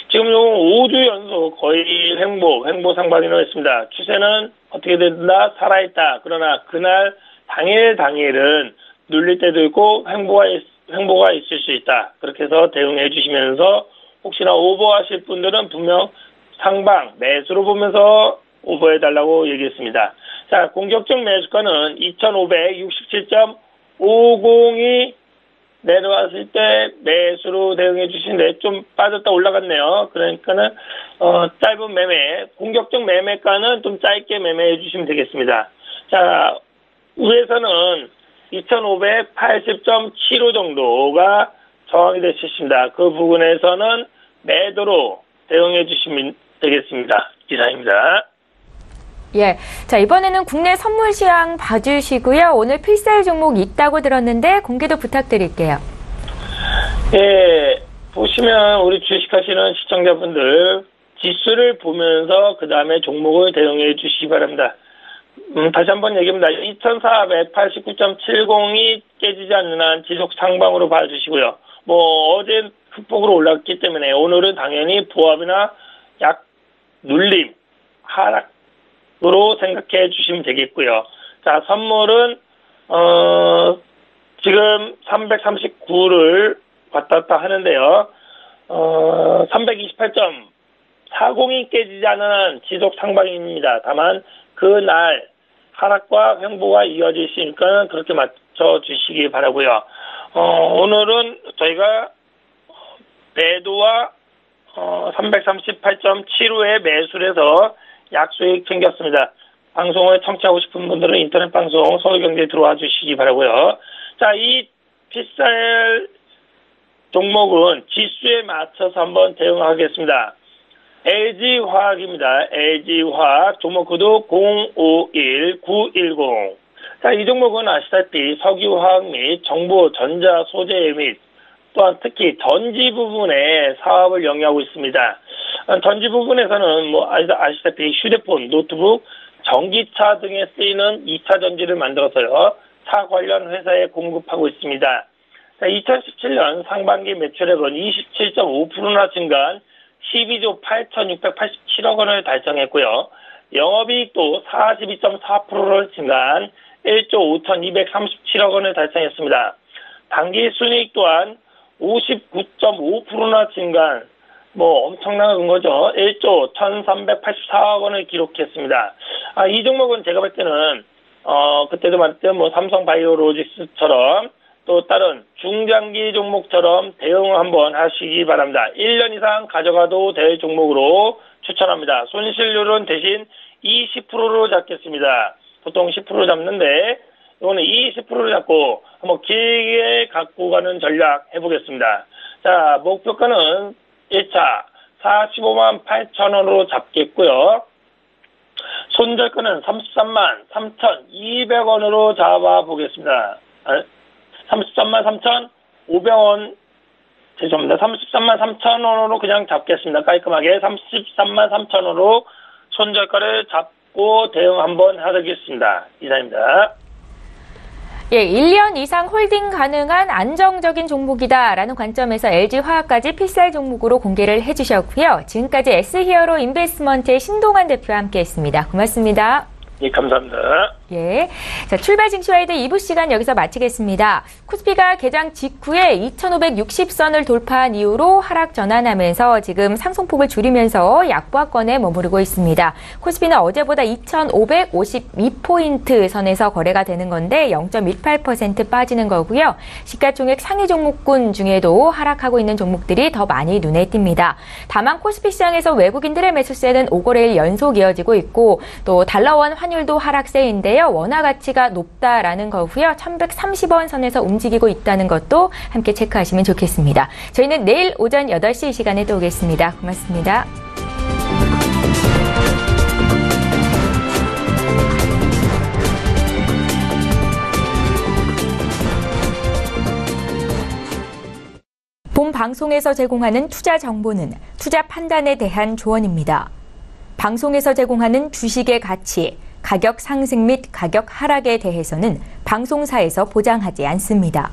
지금 5주 연속 거의 횡보 상반이로 했습니다. 추세는 어떻게 된다? 살아있다. 그러나 그날 당일은 눌릴 때도 있고 횡보가 있을 수 있다. 그렇게 해서 대응해 주시면서 혹시나 오버하실 분들은 분명 상방 매수로 보면서 오버해 달라고 얘기했습니다. 자, 공격적 매수가는 2567.50이 내려왔을 때 매수로 대응해 주시는데 좀 빠졌다 올라갔네요. 그러니까는 짧은 매매, 공격적 매매가는 좀 짧게 매매해 주시면 되겠습니다. 자, 위에서는 2580.75 정도가 저항이 될 수 있습니다. 그 부분에서는 매도로 대응해 주시면 되겠습니다. 이상입니다. 예. 자, 이번에는 국내 선물 시황 봐주시고요. 오늘 필살 종목 있다고 들었는데 공개도 부탁드릴게요. 예. 보시면 우리 주식하시는 시청자분들 지수를 보면서 그 다음에 종목을 대응해 주시기 바랍니다. 다시 한번 얘기합니다. 2489.70이 깨지지 않는 한 지속 상방으로 봐주시고요. 어제 큰 폭으로 올랐기 때문에 오늘은 당연히 보합이나 약 눌림, 하락으로 생각해 주시면 되겠고요. 자, 선물은 지금 339를 왔다 갔다 하는데요. 328.40이 깨지지 않는 한 지속 상방입니다. 다만 그날 하락과 횡보가 이어질 수 있으니까 그렇게 맞춰 주시기 바라고요. 오늘은 저희가 매도와 338.75에 매수를 해서 약수익 챙겼습니다. 방송을 청취하고 싶은 분들은 인터넷 방송 서울경제에 들어와 주시기 바라고요. 자, 이 필살 종목은 지수에 맞춰서 한번 대응하겠습니다. LG화학입니다. LG화학 종목 코드 051910. 자, 이 종목은 아시다시피 석유화학 및 정보 전자 소재 및 또한 특히 전지 부분에 사업을 영위하고 있습니다. 전지 부분에서는 아시다시피 휴대폰, 노트북, 전기차 등에 쓰이는 2차 전지를 만들어서요. 차 관련 회사에 공급하고 있습니다. 자, 2017년 상반기 매출액은 27.5%나 증가한 12조 8,687억 원을 달성했고요. 영업이익도 42.4%를 증가한 1조 5,237억 원을 달성했습니다. 당기순이익 또한 59.5%나 증가한 엄청난 거죠. 1조 1,384억 원을 기록했습니다. 이 종목은 제가 볼 때는 그때도 말했던 삼성바이오로직스처럼 또 다른 중장기 종목처럼 대응을 한번 하시기 바랍니다. 1년 이상 가져가도 될 종목으로 추천합니다. 손실률은 대신 20%로 잡겠습니다. 보통 10% 잡는데 이거는 20%를 잡고 한번 길게 갖고 가는 전략 해보겠습니다. 자, 목표가는 1차 45만 8천 원으로 잡겠고요. 손절가는 33만 3,200원으로 잡아보겠습니다. 33만 3,500원, 죄송합니다. 33만 3,000원으로 그냥 잡겠습니다. 깔끔하게 33만 3,000원으로 손절가를 잡고 대응 한번 하겠습니다. 이상입니다. 예, 1년 이상 홀딩 가능한 안정적인 종목이다라는 관점에서 LG화학까지 필살 종목으로 공개를 해주셨고요. 지금까지 S히어로 인베스트먼트의 신동환 대표와 함께했습니다. 고맙습니다. 예, 감사합니다. 예. 자, 출발 징수와이드 2부 시간 여기서 마치겠습니다. 코스피가 개장 직후에 2,560선을 돌파한 이후로 하락 전환하면서 지금 상승폭을 줄이면서 약보합권에 머무르고 있습니다. 코스피는 어제보다 2,552포인트 선에서 거래가 되는 건데 0.18% 빠지는 거고요. 시가총액 상위 종목군 중에도 하락하고 있는 종목들이 더 많이 눈에 띕니다. 다만 코스피 시장에서 외국인들의 매수세는 5거래일 연속 이어지고 있고 또 달러원 환율도 하락세인데요. 원화 가치가 높다라는 거고요. 1,130원 선에서 움직이고 있다는 것도 함께 체크하시면 좋겠습니다. 저희는 내일 오전 8시 이 시간에 또 오겠습니다. 고맙습니다. 본 방송에서 제공하는 투자 정보는 투자 판단에 대한 조언입니다. 방송에서 제공하는 주식의 가치, 가격 상승 및 가격 하락에 대해서는 방송사에서 보장하지 않습니다.